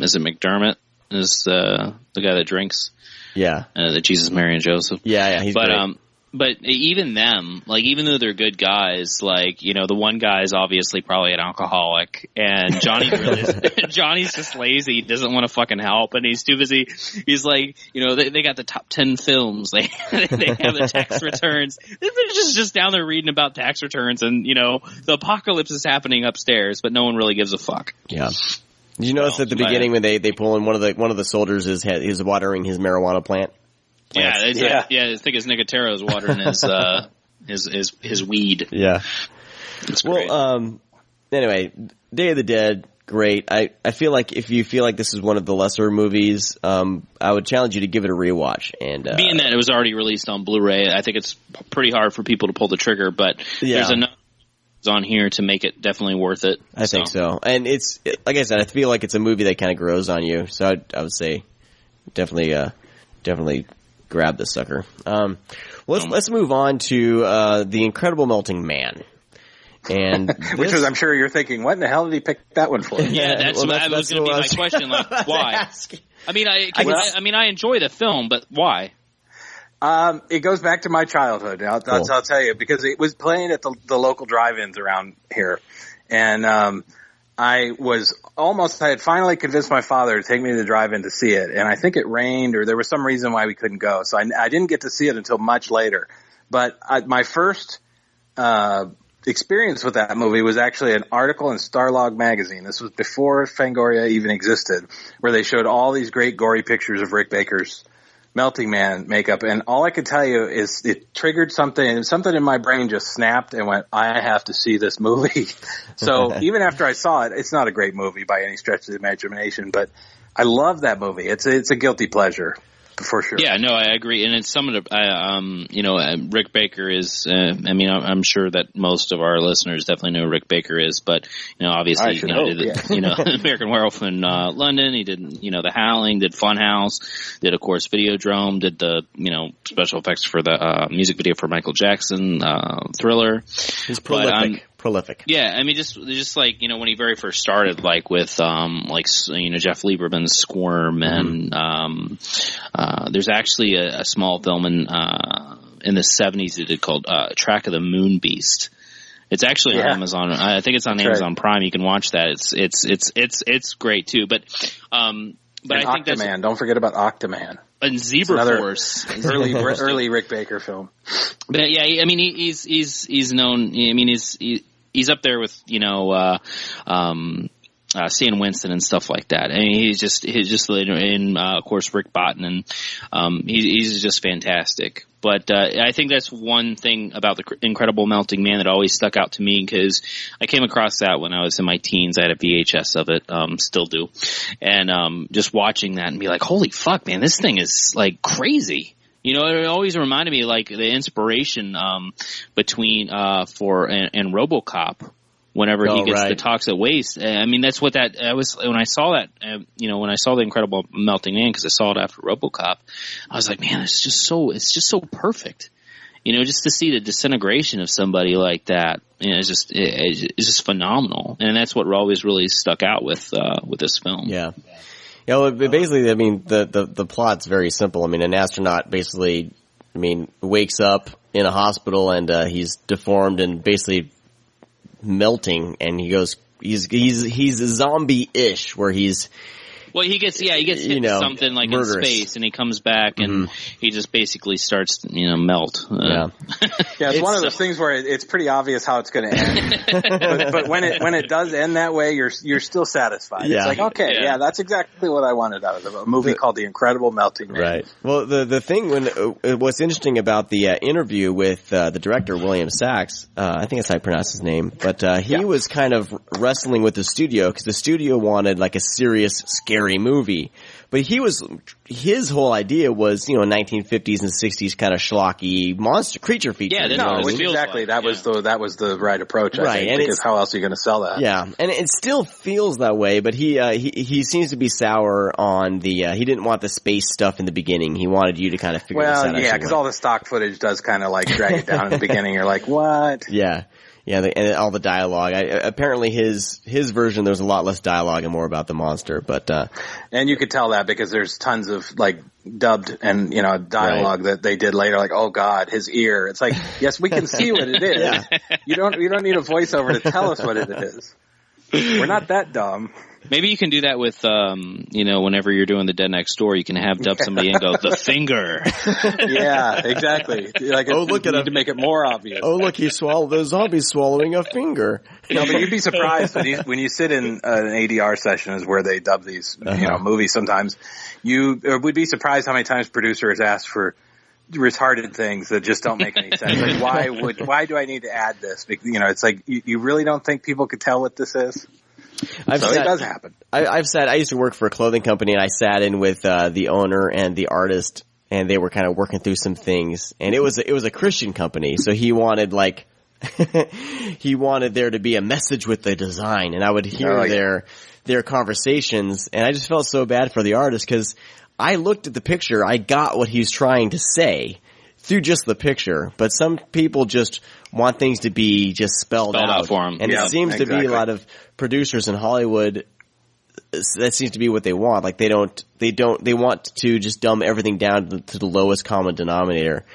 Speaker 2: is it McDermott is the guy that drinks?
Speaker 1: Yeah,
Speaker 2: the Jesus, Mary, and Joseph.
Speaker 1: Yeah, he's great.
Speaker 2: But even them, like, even though they're good guys, like, the one guy is obviously probably an alcoholic, and Johnny Johnny's just lazy, he doesn't want to fucking help, and he's too busy. He's like, they got the top 10 films, they have the tax returns. They're just down there reading about tax returns, and, the apocalypse is happening upstairs, but no one really gives a fuck.
Speaker 1: Yeah. Did you notice at the beginning when they pull in one of the soldiers is watering his marijuana plant?
Speaker 2: Yeah, I think it's Nicotero's watering his weed.
Speaker 1: Yeah.
Speaker 2: It's great.
Speaker 1: Well, anyway, Day of the Dead, great. I feel like if you feel like this is one of the lesser movies, I would challenge you to give it a rewatch. And
Speaker 2: being that it was already released on Blu-ray, I think it's pretty hard for people to pull the trigger, but there's enough on here to make it definitely worth it.
Speaker 1: I think so. And it's like I said, I feel like it's a movie that kind of grows on you. So I would say definitely grab this sucker. Let's move on to The Incredible Melting Man. And
Speaker 5: which is, I'm sure you're thinking, what in the hell did he pick that one for?
Speaker 2: Yeah, that was going to be my question. Like, why? I mean, I enjoy the film, but why?
Speaker 5: It goes back to my childhood. I'll tell you, because it was playing at the local drive-ins around here, and I had finally convinced my father to take me to the drive-in to see it, and I think it rained or there was some reason why we couldn't go, so I didn't get to see it until much later. But my first experience with that movie was actually an article in Starlog magazine. This was before Fangoria even existed, where they showed all these great gory pictures of Rick Baker's Melting Man makeup, and all I could tell you is it triggered something in my brain just snapped and went, I have to see this movie. So even after I saw it, it's not a great movie by any stretch of the imagination, but I love that movie. It's a guilty pleasure. For sure. Yeah,
Speaker 2: no, I agree, and it's some of the, Rick Baker is. I'm sure that most of our listeners definitely know who Rick Baker is, but obviously, American Werewolf in London. He did, The Howling, did Funhouse, did of course Videodrome, did the special effects for the music video for Michael Jackson, Thriller.
Speaker 1: He's prolific. prolific.
Speaker 2: Yeah, I mean, just like, when he very first started, like with Jeff Lieberman's Squirm, and there's actually a small film in the 70s he did called Track of the Moon Beast. It's actually on Amazon. I think it's on Amazon Prime. You can watch that. It's great too. But I think
Speaker 5: Octoman. Don't forget about Octoman.
Speaker 2: And Zebra Force,
Speaker 5: early Rick Baker film.
Speaker 2: But yeah, I mean, he's known. I mean, he's up there with Stan Winston and stuff like that. I mean, he's just in of course Rick Botten, and he's just fantastic. But I think that's one thing about the Incredible Melting Man that always stuck out to me, because I came across that when I was in my teens. I had a VHS of it, still do, and just watching that and be like, holy fuck, man, this thing is like crazy. It always reminded me like the inspiration between and RoboCop. Whenever he gets the toxic waste, I mean, that's what that was when I saw that. When I saw the Incredible Melting Man, because I saw it after RoboCop, I was like, man, it's just so perfect. Just to see the disintegration of somebody like that, it's just phenomenal, and that's what always really stuck out with this film.
Speaker 1: Yeah. Well, basically, I mean, the plot's very simple. I mean, an astronaut basically, wakes up in a hospital and he's deformed and basically melting, and he's zombie-ish, where he gets hit with something like murderous. In space, and he comes back and he just basically starts melt.
Speaker 5: It's one of those things where it's pretty obvious how it's going to end, but when it does end that way, you're still satisfied. Yeah. It's like, okay, that's exactly what I wanted out of a movie called The Incredible Melting Man.
Speaker 1: Right. Well, the thing what's interesting about the interview with the director William Sachs, I think that's how I pronounce his name, but he was kind of wrestling with the studio, because the studio wanted like a serious, scary movie, but his whole idea was 1950s and 60s kind of schlocky monster creature feature.
Speaker 2: Yeah,
Speaker 5: exactly. That was the right approach. I think, because how else are you going to sell that?
Speaker 1: Yeah, and it still feels that way. But he seems to be sour on the. He didn't want the space stuff in the beginning. He wanted you to kind of figure this out.
Speaker 5: Well, yeah, because all the stock footage does kind of like drag it down in the beginning. You're like, what?
Speaker 1: Yeah. Yeah, and all the dialogue. Apparently his version, there's a lot less dialogue and more about the monster. But
Speaker 5: and you could tell that because there's tons of like dubbed and dialogue that they did later. Like, oh God, his ear. It's like, yes, we can see what it is. Yeah. You don't need a voiceover to tell us what it is. We're not that dumb.
Speaker 2: Maybe you can do that with, whenever you're doing the Dead Next Door, you can have dub somebody and go, the finger.
Speaker 5: Yeah, exactly. Like, look at him to make it more obvious.
Speaker 1: Oh, look, the zombie's swallowing a finger.
Speaker 5: No, but you'd be surprised when you sit in an ADR session, is where they dub these, movies sometimes. You would be surprised how many times producers ask for retarded things that just don't make any sense. Like, why do I need to add this? It's like, you really don't think people could tell what this is? It does happen.
Speaker 1: I used to work for a clothing company, and I sat in with the owner and the artist, and they were kind of working through some things. And it was a Christian company, so he wanted he wanted there to be a message with the design, and I would hear their conversations, and I just felt so bad for the artist, because I looked at the picture, I got what he's trying to say through just the picture, but some people just want things to be just spelled out
Speaker 2: for them.
Speaker 1: And it seems to be a lot of producers in Hollywood, that seems to be what they want. Like, they want to just dumb everything down to the lowest common denominator.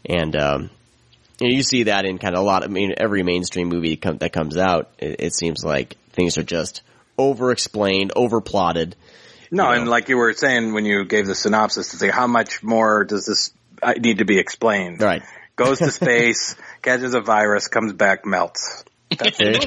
Speaker 1: And you see that in kind of every mainstream movie that comes out. It seems like things are just over-explained, over-plotted.
Speaker 5: No, and like you were saying when you gave the synopsis, it's like, how much more does this need to be explained?
Speaker 1: Right.
Speaker 5: Goes to space, catches a virus, comes back, melts. That's it.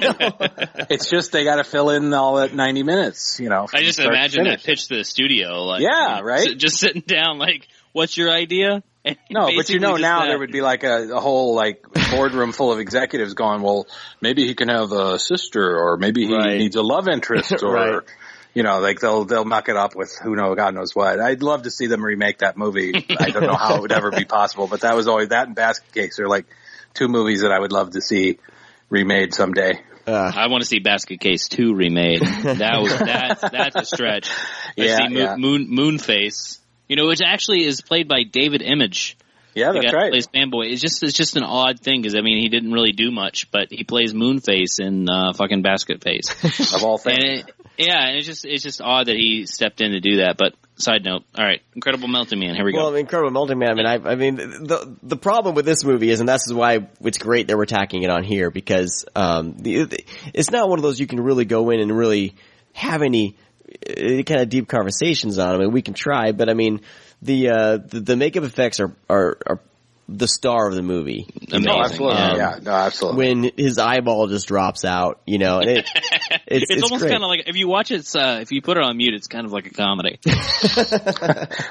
Speaker 5: It's just they got to fill in all that 90 minutes,
Speaker 2: I just imagine that pitch to the studio. Like,
Speaker 5: yeah, right?
Speaker 2: Just sitting down, like, what's your idea? And
Speaker 5: no, but now there would be like a whole like boardroom full of executives going, well, maybe he can have a sister, or maybe he needs a love interest, or like they'll muck it up with God knows what. I'd love to see them remake that movie. I don't know how it would ever be possible, but that was always that and Basket Case are like two movies that I would love to see remade someday.
Speaker 2: I want to see Basket Case 2 remade. That's a stretch. I see Moonface, which actually is played by David Image.
Speaker 5: Yeah,
Speaker 2: the
Speaker 5: that's
Speaker 2: guy
Speaker 5: right.
Speaker 2: who plays Fanboy. It's just an odd thing because I mean he didn't really do much, but he plays Moonface in fucking Basket Face
Speaker 5: of all things.
Speaker 2: And it's just odd that he stepped in to do that. But side note, all right, Incredible Melting Man. Here we go.
Speaker 1: Well, Incredible Melting Man. I mean, the problem with this movie is, and this is why it's great that we're tacking it on here, because it's not one of those you can really go in and really have any kind of deep conversations on. I mean, we can try, but I mean, the makeup effects are the star of the movie.
Speaker 2: Amazing.
Speaker 5: Oh, absolutely. Absolutely.
Speaker 1: When his eyeball just drops out, and it's
Speaker 2: almost kind of like, if you watch it, if you put it on mute, it's kind of like a comedy.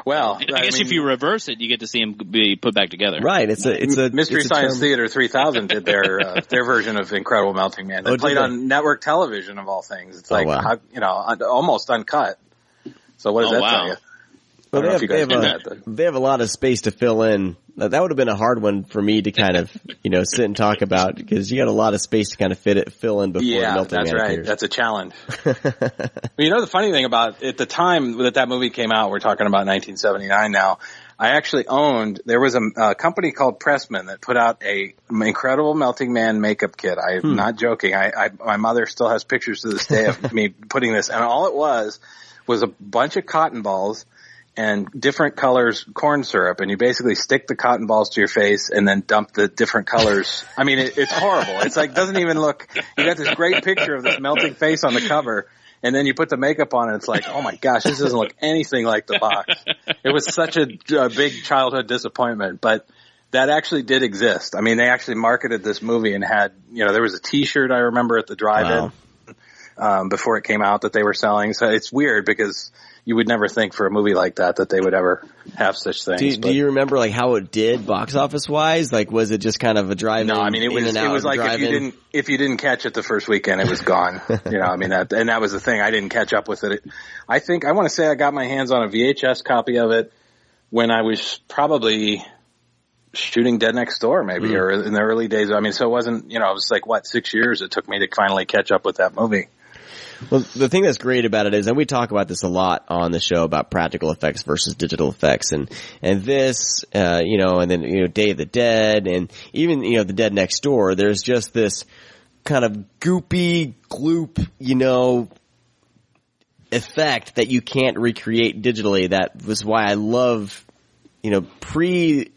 Speaker 5: Well,
Speaker 2: I guess if you reverse it, you get to see him be put back together.
Speaker 1: Right. It's a
Speaker 5: Mystery Science Theater 3000 did their version of Incredible Melting Man. They played on network television of all things. It's like, almost uncut. So what does that tell you?
Speaker 1: Well, they have a lot of space to fill in. That would have been a hard one for me to kind of, sit and talk about, because you got a lot of space to kind of fill in before the Melting Man
Speaker 5: right.
Speaker 1: appears.
Speaker 5: That's a challenge. The funny thing about at the time that movie came out, we're talking about 1979 now. I actually there was a company called Pressman that put out a Incredible Melting Man makeup kit. I'm not joking. My mother still has pictures to this day of me putting this, and all it was a bunch of cotton balls and different colors corn syrup, and you basically stick the cotton balls to your face and then dump the different colors. I mean, it's horrible. It's like, doesn't even look, you got this great picture of this melting face on the cover, and then you put the makeup on and it's like, oh my gosh, this doesn't look anything like the box. It was such a big childhood disappointment, but that actually did exist. I mean, they actually marketed this movie and had, there was a t-shirt I remember at the drive-in, before it came out that they were selling. So it's weird because you would never think for a movie like that they would ever have such things. Do
Speaker 1: you remember like how it did box office wise? Like, was it just kind of a drive-in?
Speaker 5: No, I mean, it was like if you didn't catch it the first weekend, it was gone. I mean, that was the thing. I didn't catch up with it. I want to say I got my hands on a VHS copy of it when I was probably shooting Dead Next Door, maybe, or in the early days. I mean, so it wasn't, it was like 6 years it took me to finally catch up with that movie.
Speaker 1: Well, the thing that's great about it is, and we talk about this a lot on the show about practical effects versus digital effects, and this, and then, Day of the Dead, and even, The Dead Next Door, there's just this kind of goopy, gloop, effect that you can't recreate digitally. That was why I love, pre-CG,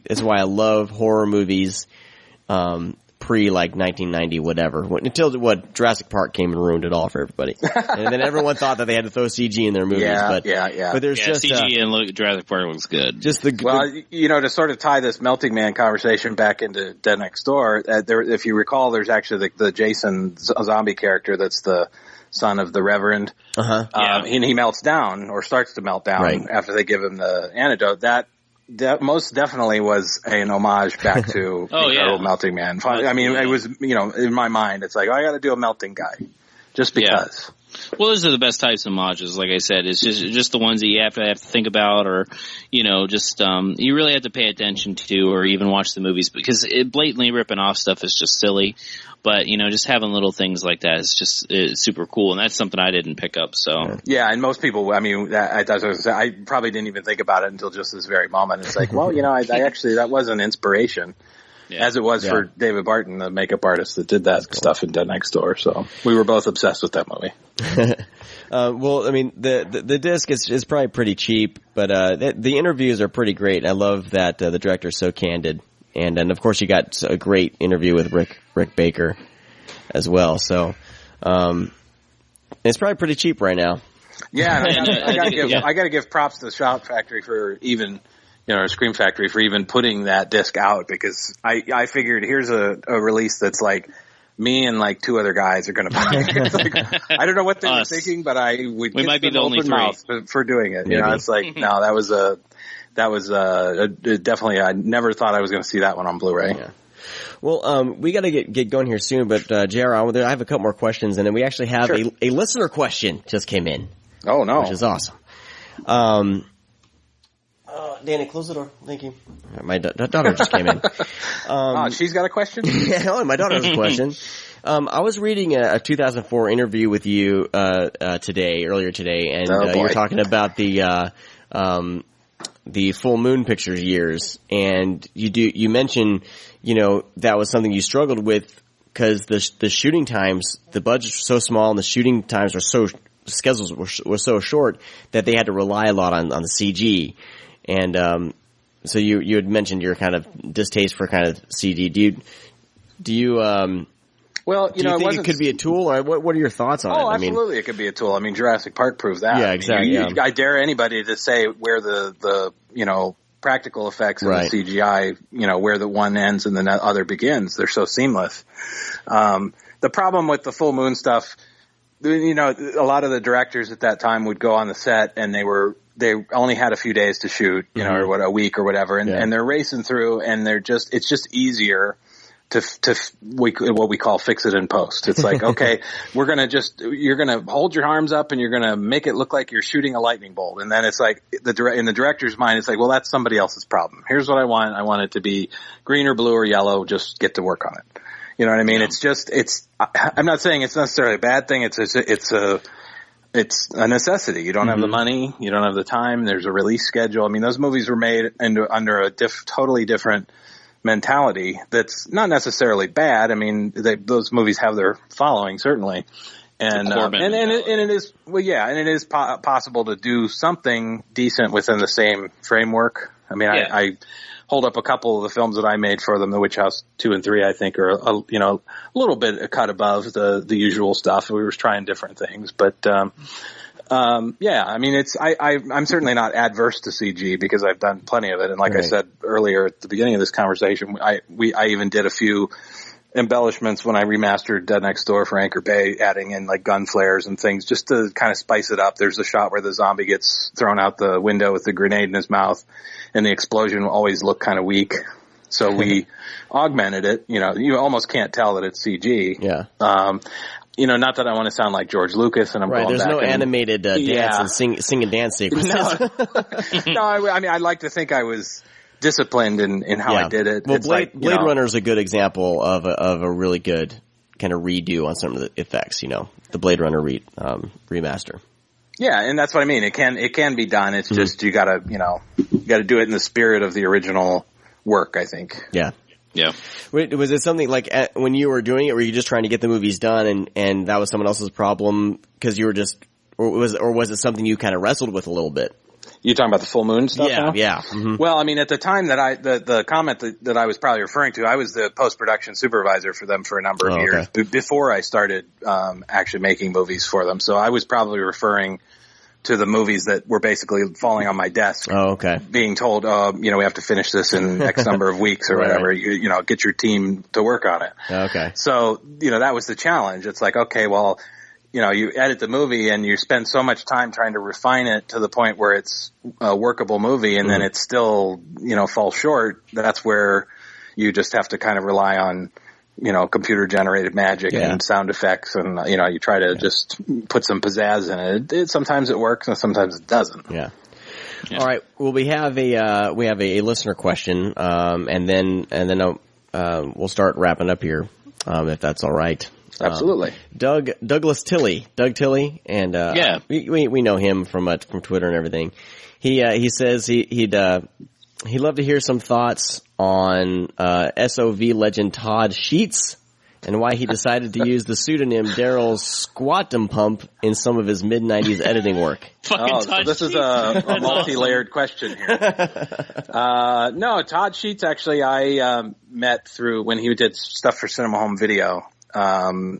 Speaker 1: is why I love horror movies, pre 1990 whatever, until Jurassic Park came and ruined it all for everybody, and then everyone thought that they had to throw CG in their movies. But there's just
Speaker 2: CG and Jurassic Park looks good.
Speaker 5: Just to sort of tie this Melting Man conversation back into Dead Next Door, if you recall, there's actually the Jason zombie character that's the son of the Reverend, and he melts down or starts to melt down after they give him the antidote. That most definitely was an homage back to Incredible Melting Man. I mean, it was, in my mind, it's like, I got to do a melting guy just because.
Speaker 2: Well, those are the best types of homages. Like I said, it's just the ones that you have to think about, or you really have to pay attention to, or even watch the movies, because blatantly ripping off stuff is just silly. But just having little things like that is just super cool, and that's something I didn't pick up. So
Speaker 5: and most people, I mean, I probably didn't even think about it until just this very moment. It's like, well, I actually, that was an inspiration. Yeah. As it was for David Barton, the makeup artist that did that stuff in Dead Next Door. So we were both obsessed with that movie.
Speaker 1: Well, I mean, the disc is probably pretty cheap, but the interviews are pretty great. I love that the director's so candid, and of course you got a great interview with Rick Baker as well. So it's probably pretty cheap right now.
Speaker 5: Yeah, and I gotta give props to the Shout Factory for even. Scream Factory for even putting that disc out, because I figured here's a release that's like me and like two other guys are going to buy it. It's like, I don't know what they were thinking, but we
Speaker 2: might be the only three
Speaker 5: mouth for doing it. It's like, no, that was definitely, I never thought I was going to see that one on Blu-ray.
Speaker 1: Yeah. Well, we got to get going here soon, but JR, I have a couple more questions, and then we actually have a listener question just came in.
Speaker 5: Oh no,
Speaker 1: which is awesome. Danny, close the door. Thank you. My daughter just came in.
Speaker 5: She's got a question?
Speaker 1: Yeah, my daughter has a question. I was reading a 2004 interview with you earlier today, and you were talking about the the Full Moon Pictures years, and you mentioned, that was something you struggled with because the shooting times, the budgets were so small and the shooting times schedules were so short that they had to rely a lot on the CG. And, so you had mentioned your kind of distaste for kind of CG. Do you
Speaker 5: well,
Speaker 1: do you think it could be a tool, or what are your thoughts on it?
Speaker 5: Oh, absolutely, it could be a tool. I mean, Jurassic Park proves that.
Speaker 1: Yeah, exactly.
Speaker 5: I dare anybody to say where the practical effects of the CGI, where the one ends and the other begins. They're so seamless. The problem with the Full Moon stuff, a lot of the directors at that time would go on the set and they only had a few days to shoot, or a week or whatever, and they're racing through, and it's just easier to what we call fix it in post. It's like, okay, you're going to hold your arms up and you're going to make it look like you're shooting a lightning bolt. And then it's like in the director's mind, it's like, well, that's somebody else's problem. Here's what I want. I want it to be green or blue or yellow. Just get to work on it. You know what I mean? Yeah. I'm not saying it's necessarily a bad thing. It's a necessity. You don't have the money. You don't have the time. There's a release schedule. I mean, those movies were made under a totally different mentality that's not necessarily bad. I mean, those movies have their following, certainly. And it is, well, yeah, and it is possible to do something decent within the same framework. I mean, yeah. I hold up a couple of the films that I made for them, The Witch House 2 and 3, I think are, a little bit a cut above the usual stuff. We were trying different things, but, yeah, I mean, I'm certainly not adverse to CG because I've done plenty of it. And like I said earlier at the beginning of this conversation, I even did a few embellishments when I remastered Dead Next Door for Anchor Bay, adding in like gun flares and things just to kind of spice it up. There's a shot where the zombie gets thrown out the window with the grenade in his mouth and the explosion will always look kind of weak. So we augmented it. You almost can't tell that it's CG. Yeah. Not that I want to sound like George Lucas and I'm going
Speaker 1: there's
Speaker 5: back
Speaker 1: no animated dance and sing and dance sequences.
Speaker 5: No, I mean, I'd like to think I was disciplined in how I did it.
Speaker 1: Well, Blade Runner is a good example of a really good kind of redo on some of the effects, the Blade Runner remaster.
Speaker 5: Yeah, and that's what I mean. It can be done. It's just you gotta do it in the spirit of the original work, I think.
Speaker 1: Yeah.
Speaker 2: Yeah.
Speaker 1: Wait, was it something like when you were doing it, were you just trying to get the movies done and that was someone else's problem because you were just, or was it something you kind of wrestled with a little bit?
Speaker 5: You talking about the Full Moon stuff?
Speaker 1: Yeah,
Speaker 5: now?
Speaker 1: yeah. Mm-hmm.
Speaker 5: Well, I mean, at the time that the comment that I was probably referring to, I was the post-production supervisor for them for a number of years before I started actually making movies for them. So I was probably referring to the movies that were basically falling on my desk.
Speaker 1: Oh, okay.
Speaker 5: Being told, we have to finish this in X number of weeks or whatever. Get your team to work on it.
Speaker 1: Okay.
Speaker 5: So, that was the challenge. It's like, okay, well, you edit the movie and you spend so much time trying to refine it to the point where it's a workable movie and then it still, falls short. That's where you just have to kind of rely on, computer generated magic and sound effects and, you try to just put some pizzazz in it. Sometimes it works and sometimes it doesn't.
Speaker 1: Yeah. All right. Well, we have a listener question, and then we'll start wrapping up here, if that's all right.
Speaker 5: Absolutely.
Speaker 1: Tilley, and we know him from Twitter and everything. He says he'd love to hear some thoughts on SOV legend Todd Sheets and why he decided to use the pseudonym Daryl Squatum Pump in some of his mid-90s editing work.
Speaker 5: So this is a multi-layered question here. No, Todd Sheets actually I met through when he did stuff for Cinema Home Video.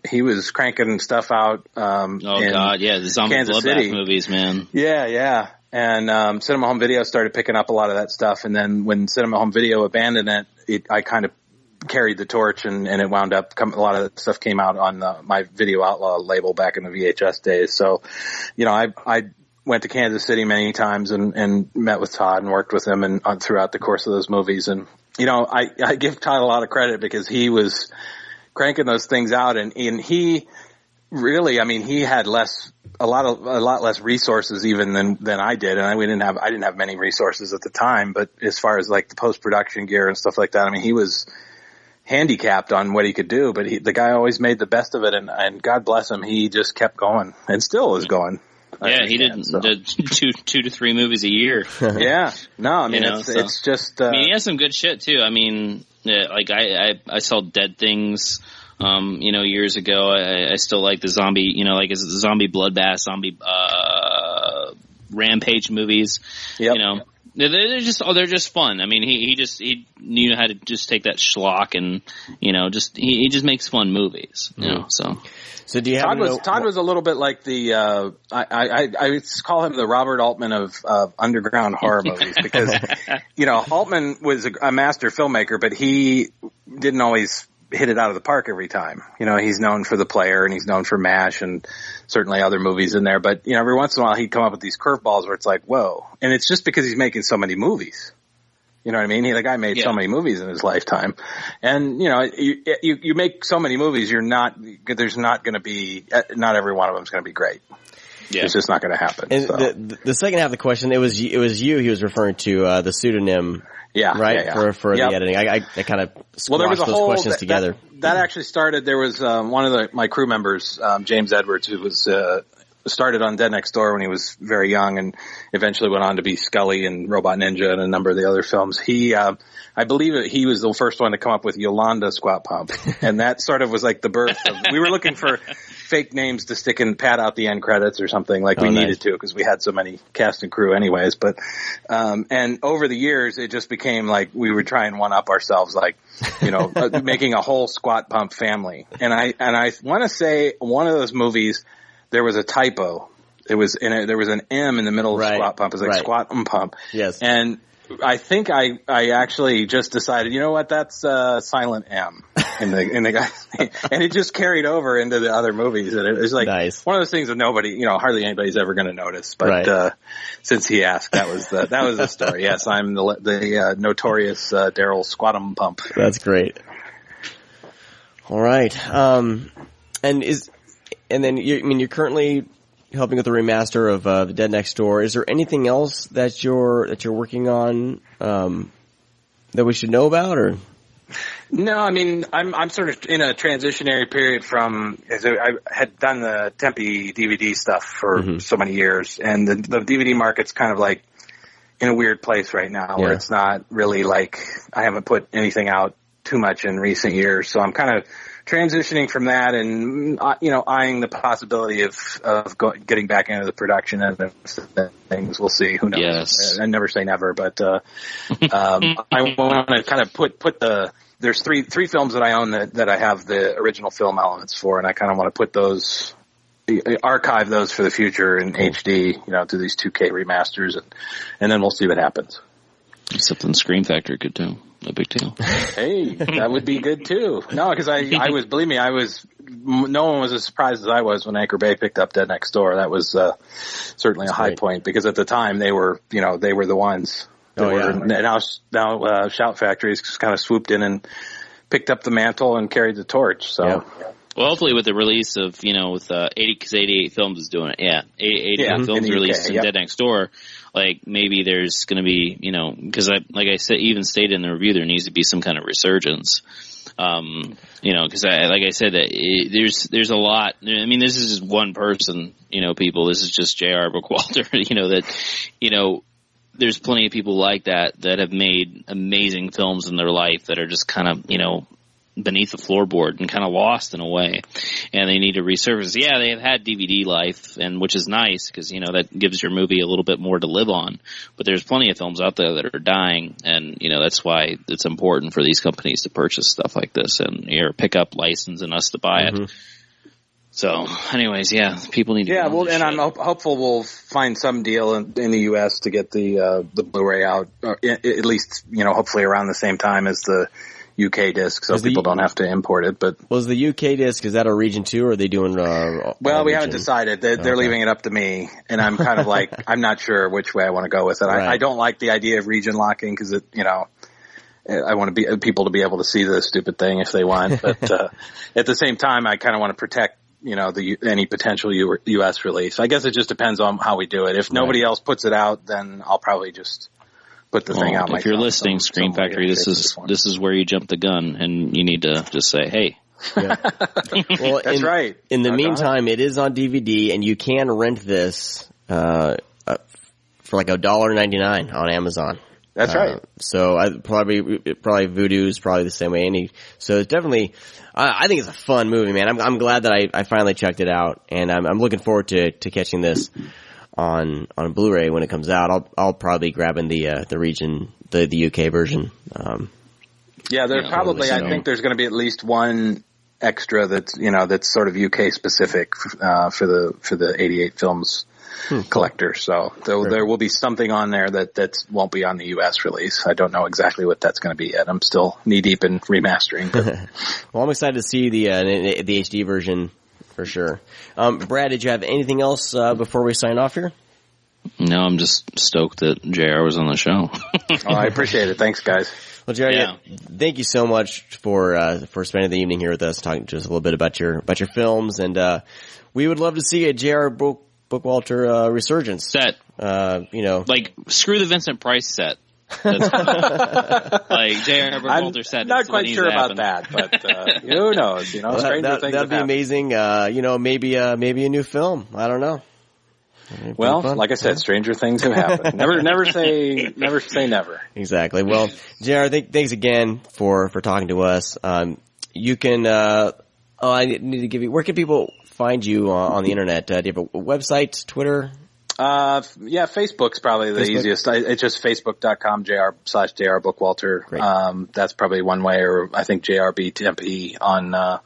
Speaker 5: He was cranking stuff out
Speaker 2: the zombie bloodbath movies, man.
Speaker 5: Yeah. And Cinema Home Video started picking up a lot of that stuff, and then when Cinema Home Video abandoned it, I kind of carried the torch, and it wound up a lot of that stuff came out on my Video Outlaw label back in the VHS days. So, I went to Kansas City many times and met with Todd and worked with him and throughout the course of those movies. And I give Todd a lot of credit because he was cranking those things out, and he really, I mean, he had a lot less resources even than I did, and I didn't have many resources at the time. But as far as like the post production gear and stuff like that, I mean, he was handicapped on what he could do, but the guy always made the best of it, and God bless him, he just kept going and still is going.
Speaker 2: He did two to three movies a year.
Speaker 5: Yeah. No, I mean, it's just...
Speaker 2: I mean, he has some good shit, too. I mean, like, I saw Dead Things, years ago. I still like the zombie, like zombie bloodbath, zombie rampage movies.
Speaker 5: Yep.
Speaker 2: They're just fun. I mean, he knew how to just take that schlock and, he just makes fun movies,
Speaker 1: So do you have
Speaker 5: Todd was a little bit like the I call him the Robert Altman of underground horror movies because Altman was a master filmmaker, but he didn't always hit it out of the park every time. He's known for The Player and he's known for MASH and certainly other movies in there, but every once in a while he'd come up with these curveballs where it's like, whoa. And it's just because he's making so many movies. You know what I mean? The guy made so many movies in his lifetime. And, you make so many movies, there's not going to be, not every one of them is going to be great. Yeah. It's just not going to happen.
Speaker 1: And
Speaker 5: so.
Speaker 1: the second half of the question, it was you he was referring to, the pseudonym.
Speaker 5: Yeah.
Speaker 1: Right?
Speaker 5: Yeah.
Speaker 1: For the editing. I kind of squashed those questions together.
Speaker 5: That actually started, there was, one of my crew members, James Edwards, who was, started on Dead Next Door when he was very young and eventually went on to be Scully and Robot Ninja and a number of the other films. He, I believe he was the first one to come up with Yolanda Squat Pump. And that sort of was like the birth of, we were looking for fake names to stick and pad out the end credits or something like we needed to because we had so many cast and crew anyways. But, and over the years it just became like we would try and one up ourselves, like, making a whole Squat Pump family. And I want to say one of those movies, there was a typo. There was an M in the middle of Squat Pump. It was like Squat Pump.
Speaker 1: Yes.
Speaker 5: And I think I actually just decided, you know what, that's silent M in the guy's name. And it just carried over into the other movies. And it was like one of those things that nobody, hardly anybody's ever going to notice. But since he asked, that was the story. Yes, I'm the notorious Daryl Squat'em Pump.
Speaker 1: That's great. All right. And then you're currently helping with the remaster of The Dead Next Door. Is there anything else that you're working on that we should know about, or?
Speaker 5: No, I mean I'm sort of in a transitionary period from. I had done the Tempe DVD stuff for so many years, and the DVD market's kind of like in a weird place right now, where it's not really like I haven't put anything out too much in recent years, so I'm kind of transitioning from that and, eyeing the possibility of getting back into the production and things. We'll see. Who knows?
Speaker 2: Yes.
Speaker 5: I never say never, but, I want to kind of put there's three films that I own that I have the original film elements for, and I kind of want to put those, archive those for the future in HD, to these 2K remasters and then we'll see what happens.
Speaker 2: Something Scream Factory could do. No big deal.
Speaker 5: Hey, that would be good too. No, because believe me, no one was as surprised as I was when Anchor Bay picked up Dead Next Door. That was certainly a high point because at the time they were the ones. Now Shout Factory's kind of swooped in and picked up the mantle and carried the torch. So. Yeah.
Speaker 2: Well, hopefully with the release of, with 88 Films is doing it. Yeah. 88 Films released in Dead Next Door. Like, maybe there's going to be, because like I said, even stated in the review, there needs to be some kind of resurgence. Because like I said, there's a lot. I mean, this is just one person, people. This is just J.R. Bookwalter, there's plenty of people like that have made amazing films in their life that are just kind of, beneath the floorboard and kind of lost in a way, and they need to resurface. Yeah, they have had DVD life, and which is nice because that gives your movie a little bit more to live on. But there's plenty of films out there that are dying, and that's why it's important for these companies to purchase stuff like this and pick up license and us to buy it. So, anyways, people need to. Yeah,
Speaker 5: well, and I'm hopeful we'll find some deal in the U.S. to get the Blu-ray out, or at least hopefully around the same time as the UK disc, so people don't have to import it. But
Speaker 1: was the UK disc, is that a region 2 or are they doing
Speaker 5: well, we haven't decided. They're leaving it up to me, and I'm kind of like I'm not sure which way I want to go with it. I don't like the idea of region locking because it I want people to be able to see the stupid thing if they want, but at the same time I kind of want to protect any potential US release. I guess it just depends on how we do it. If nobody else puts it out, then I'll probably just put the thing out.
Speaker 2: If you're listening, Scream Factory, this is where you jump the gun, and you need to just say, "Hey,
Speaker 1: Yeah. Well,
Speaker 5: That's right.
Speaker 1: In the meantime, it is on DVD, and you can rent this for like $1.99 on Amazon.
Speaker 5: That's right.
Speaker 1: So probably Voodoo's probably the same way. So it's definitely, I think it's a fun movie, man. I'm glad that I finally checked it out, and I'm looking forward to catching this on Blu-ray when it comes out. I'll probably be grabbing the UK version.
Speaker 5: Yeah, there's probably, I think there's going to be at least one extra that's sort of UK specific for the 88 films collector. So there will be something on there that won't be on the US release. I don't know exactly what that's going to be yet. I'm still knee deep in remastering.
Speaker 1: Well, I'm excited to see the HD version for sure. Brad, did you have anything else before we sign off here?
Speaker 2: No, I'm just stoked that JR was on the show.
Speaker 5: Oh, I appreciate it. Thanks, guys.
Speaker 1: Well, Jerry, thank you so much for spending the evening here with us, talking just a little bit about your films, and we would love to see a J.R. Bookwalter resurgence
Speaker 2: set. Like screw the Vincent Price set. Like J.R. Bookwalter set.
Speaker 5: I'm not quite sure about that, but who knows? Stranger things.
Speaker 1: That'd be amazing. Maybe a new film. I don't know.
Speaker 5: Well, like I said, stranger things have happened. Never say never.
Speaker 1: Exactly. Well, JR, thanks again for talking to us. You can, I need to give you, where can people find you on the internet? Do you have a website, Twitter?
Speaker 5: Facebook's probably the easiest. It's just facebook.com/JR Bookwalter.
Speaker 1: Great.
Speaker 5: That's probably one way, or I think JRB Tempe on,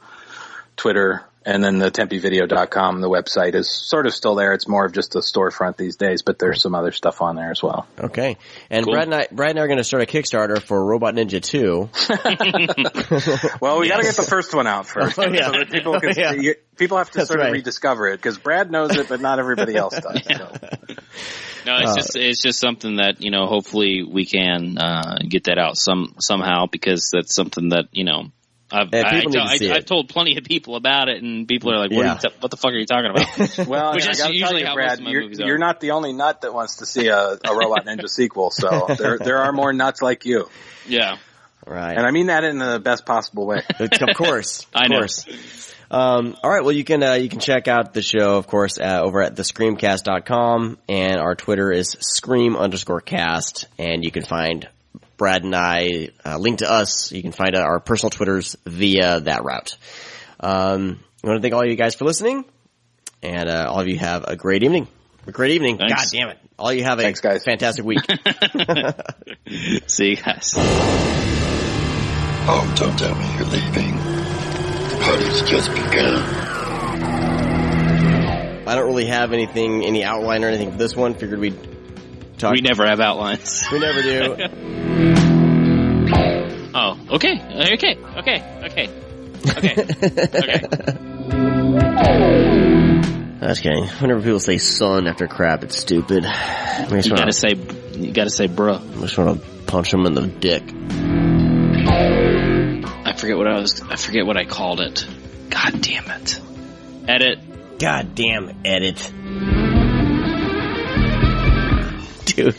Speaker 5: Twitter. And then the TempeVideo.com, the website is sort of still there. It's more of just a storefront these days, but there's some other stuff on there as well.
Speaker 1: Okay. And
Speaker 2: cool.
Speaker 1: Brad and I are going to start a Kickstarter for Robot Ninja 2.
Speaker 5: Well, we got to get the first one out first.
Speaker 1: Oh, yeah.
Speaker 5: So that people have to sort of rediscover it, because Brad knows it, but not everybody else does. So.
Speaker 2: No, it's just something that, hopefully we can get that out somehow, because that's something that, I've told plenty of people about it, and people are like, what the fuck are you talking about?
Speaker 5: Well,
Speaker 2: which is usually how
Speaker 5: Brad,
Speaker 2: most of my movies are.
Speaker 5: You're not the only nut that wants to see a Robot Ninja sequel, so there are more nuts like you.
Speaker 2: Yeah.
Speaker 1: Right.
Speaker 5: And I mean that in the best possible way.
Speaker 1: Of course.
Speaker 2: I know.
Speaker 1: All right. Well, you can check out the show, of course, over at thescreamcast.com, and our Twitter is scream_cast, and you can find Brad and I, link to us. You can find our personal Twitters via that route. I want to thank all you guys for listening, and all of you have a great evening.
Speaker 2: Thanks.
Speaker 1: God damn it. All of you have a fantastic week.
Speaker 2: See you guys.
Speaker 6: Oh, don't tell me you're leaving. The party's just begun.
Speaker 1: I don't really have any outline or anything for this one. Figured we'd talk.
Speaker 2: We never have outlines.
Speaker 1: We never do.
Speaker 2: Oh, okay.
Speaker 1: That's kidding. Whenever people say son after crap, it's stupid.
Speaker 2: You gotta say bruh.
Speaker 1: I just want to punch them in the dick.
Speaker 2: I forget what I called it. God damn it. Edit.
Speaker 1: God damn edit. Dude.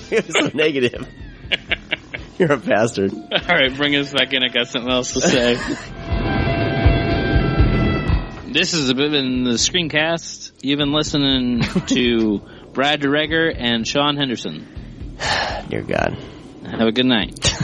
Speaker 1: You're so negative. You're a bastard.
Speaker 2: Alright, bring us back in. I got something else to say. This has been the ScreamCast. You've been listening to Brad DeRegger and Sean Henderson.
Speaker 1: Dear God.
Speaker 2: Have a good night.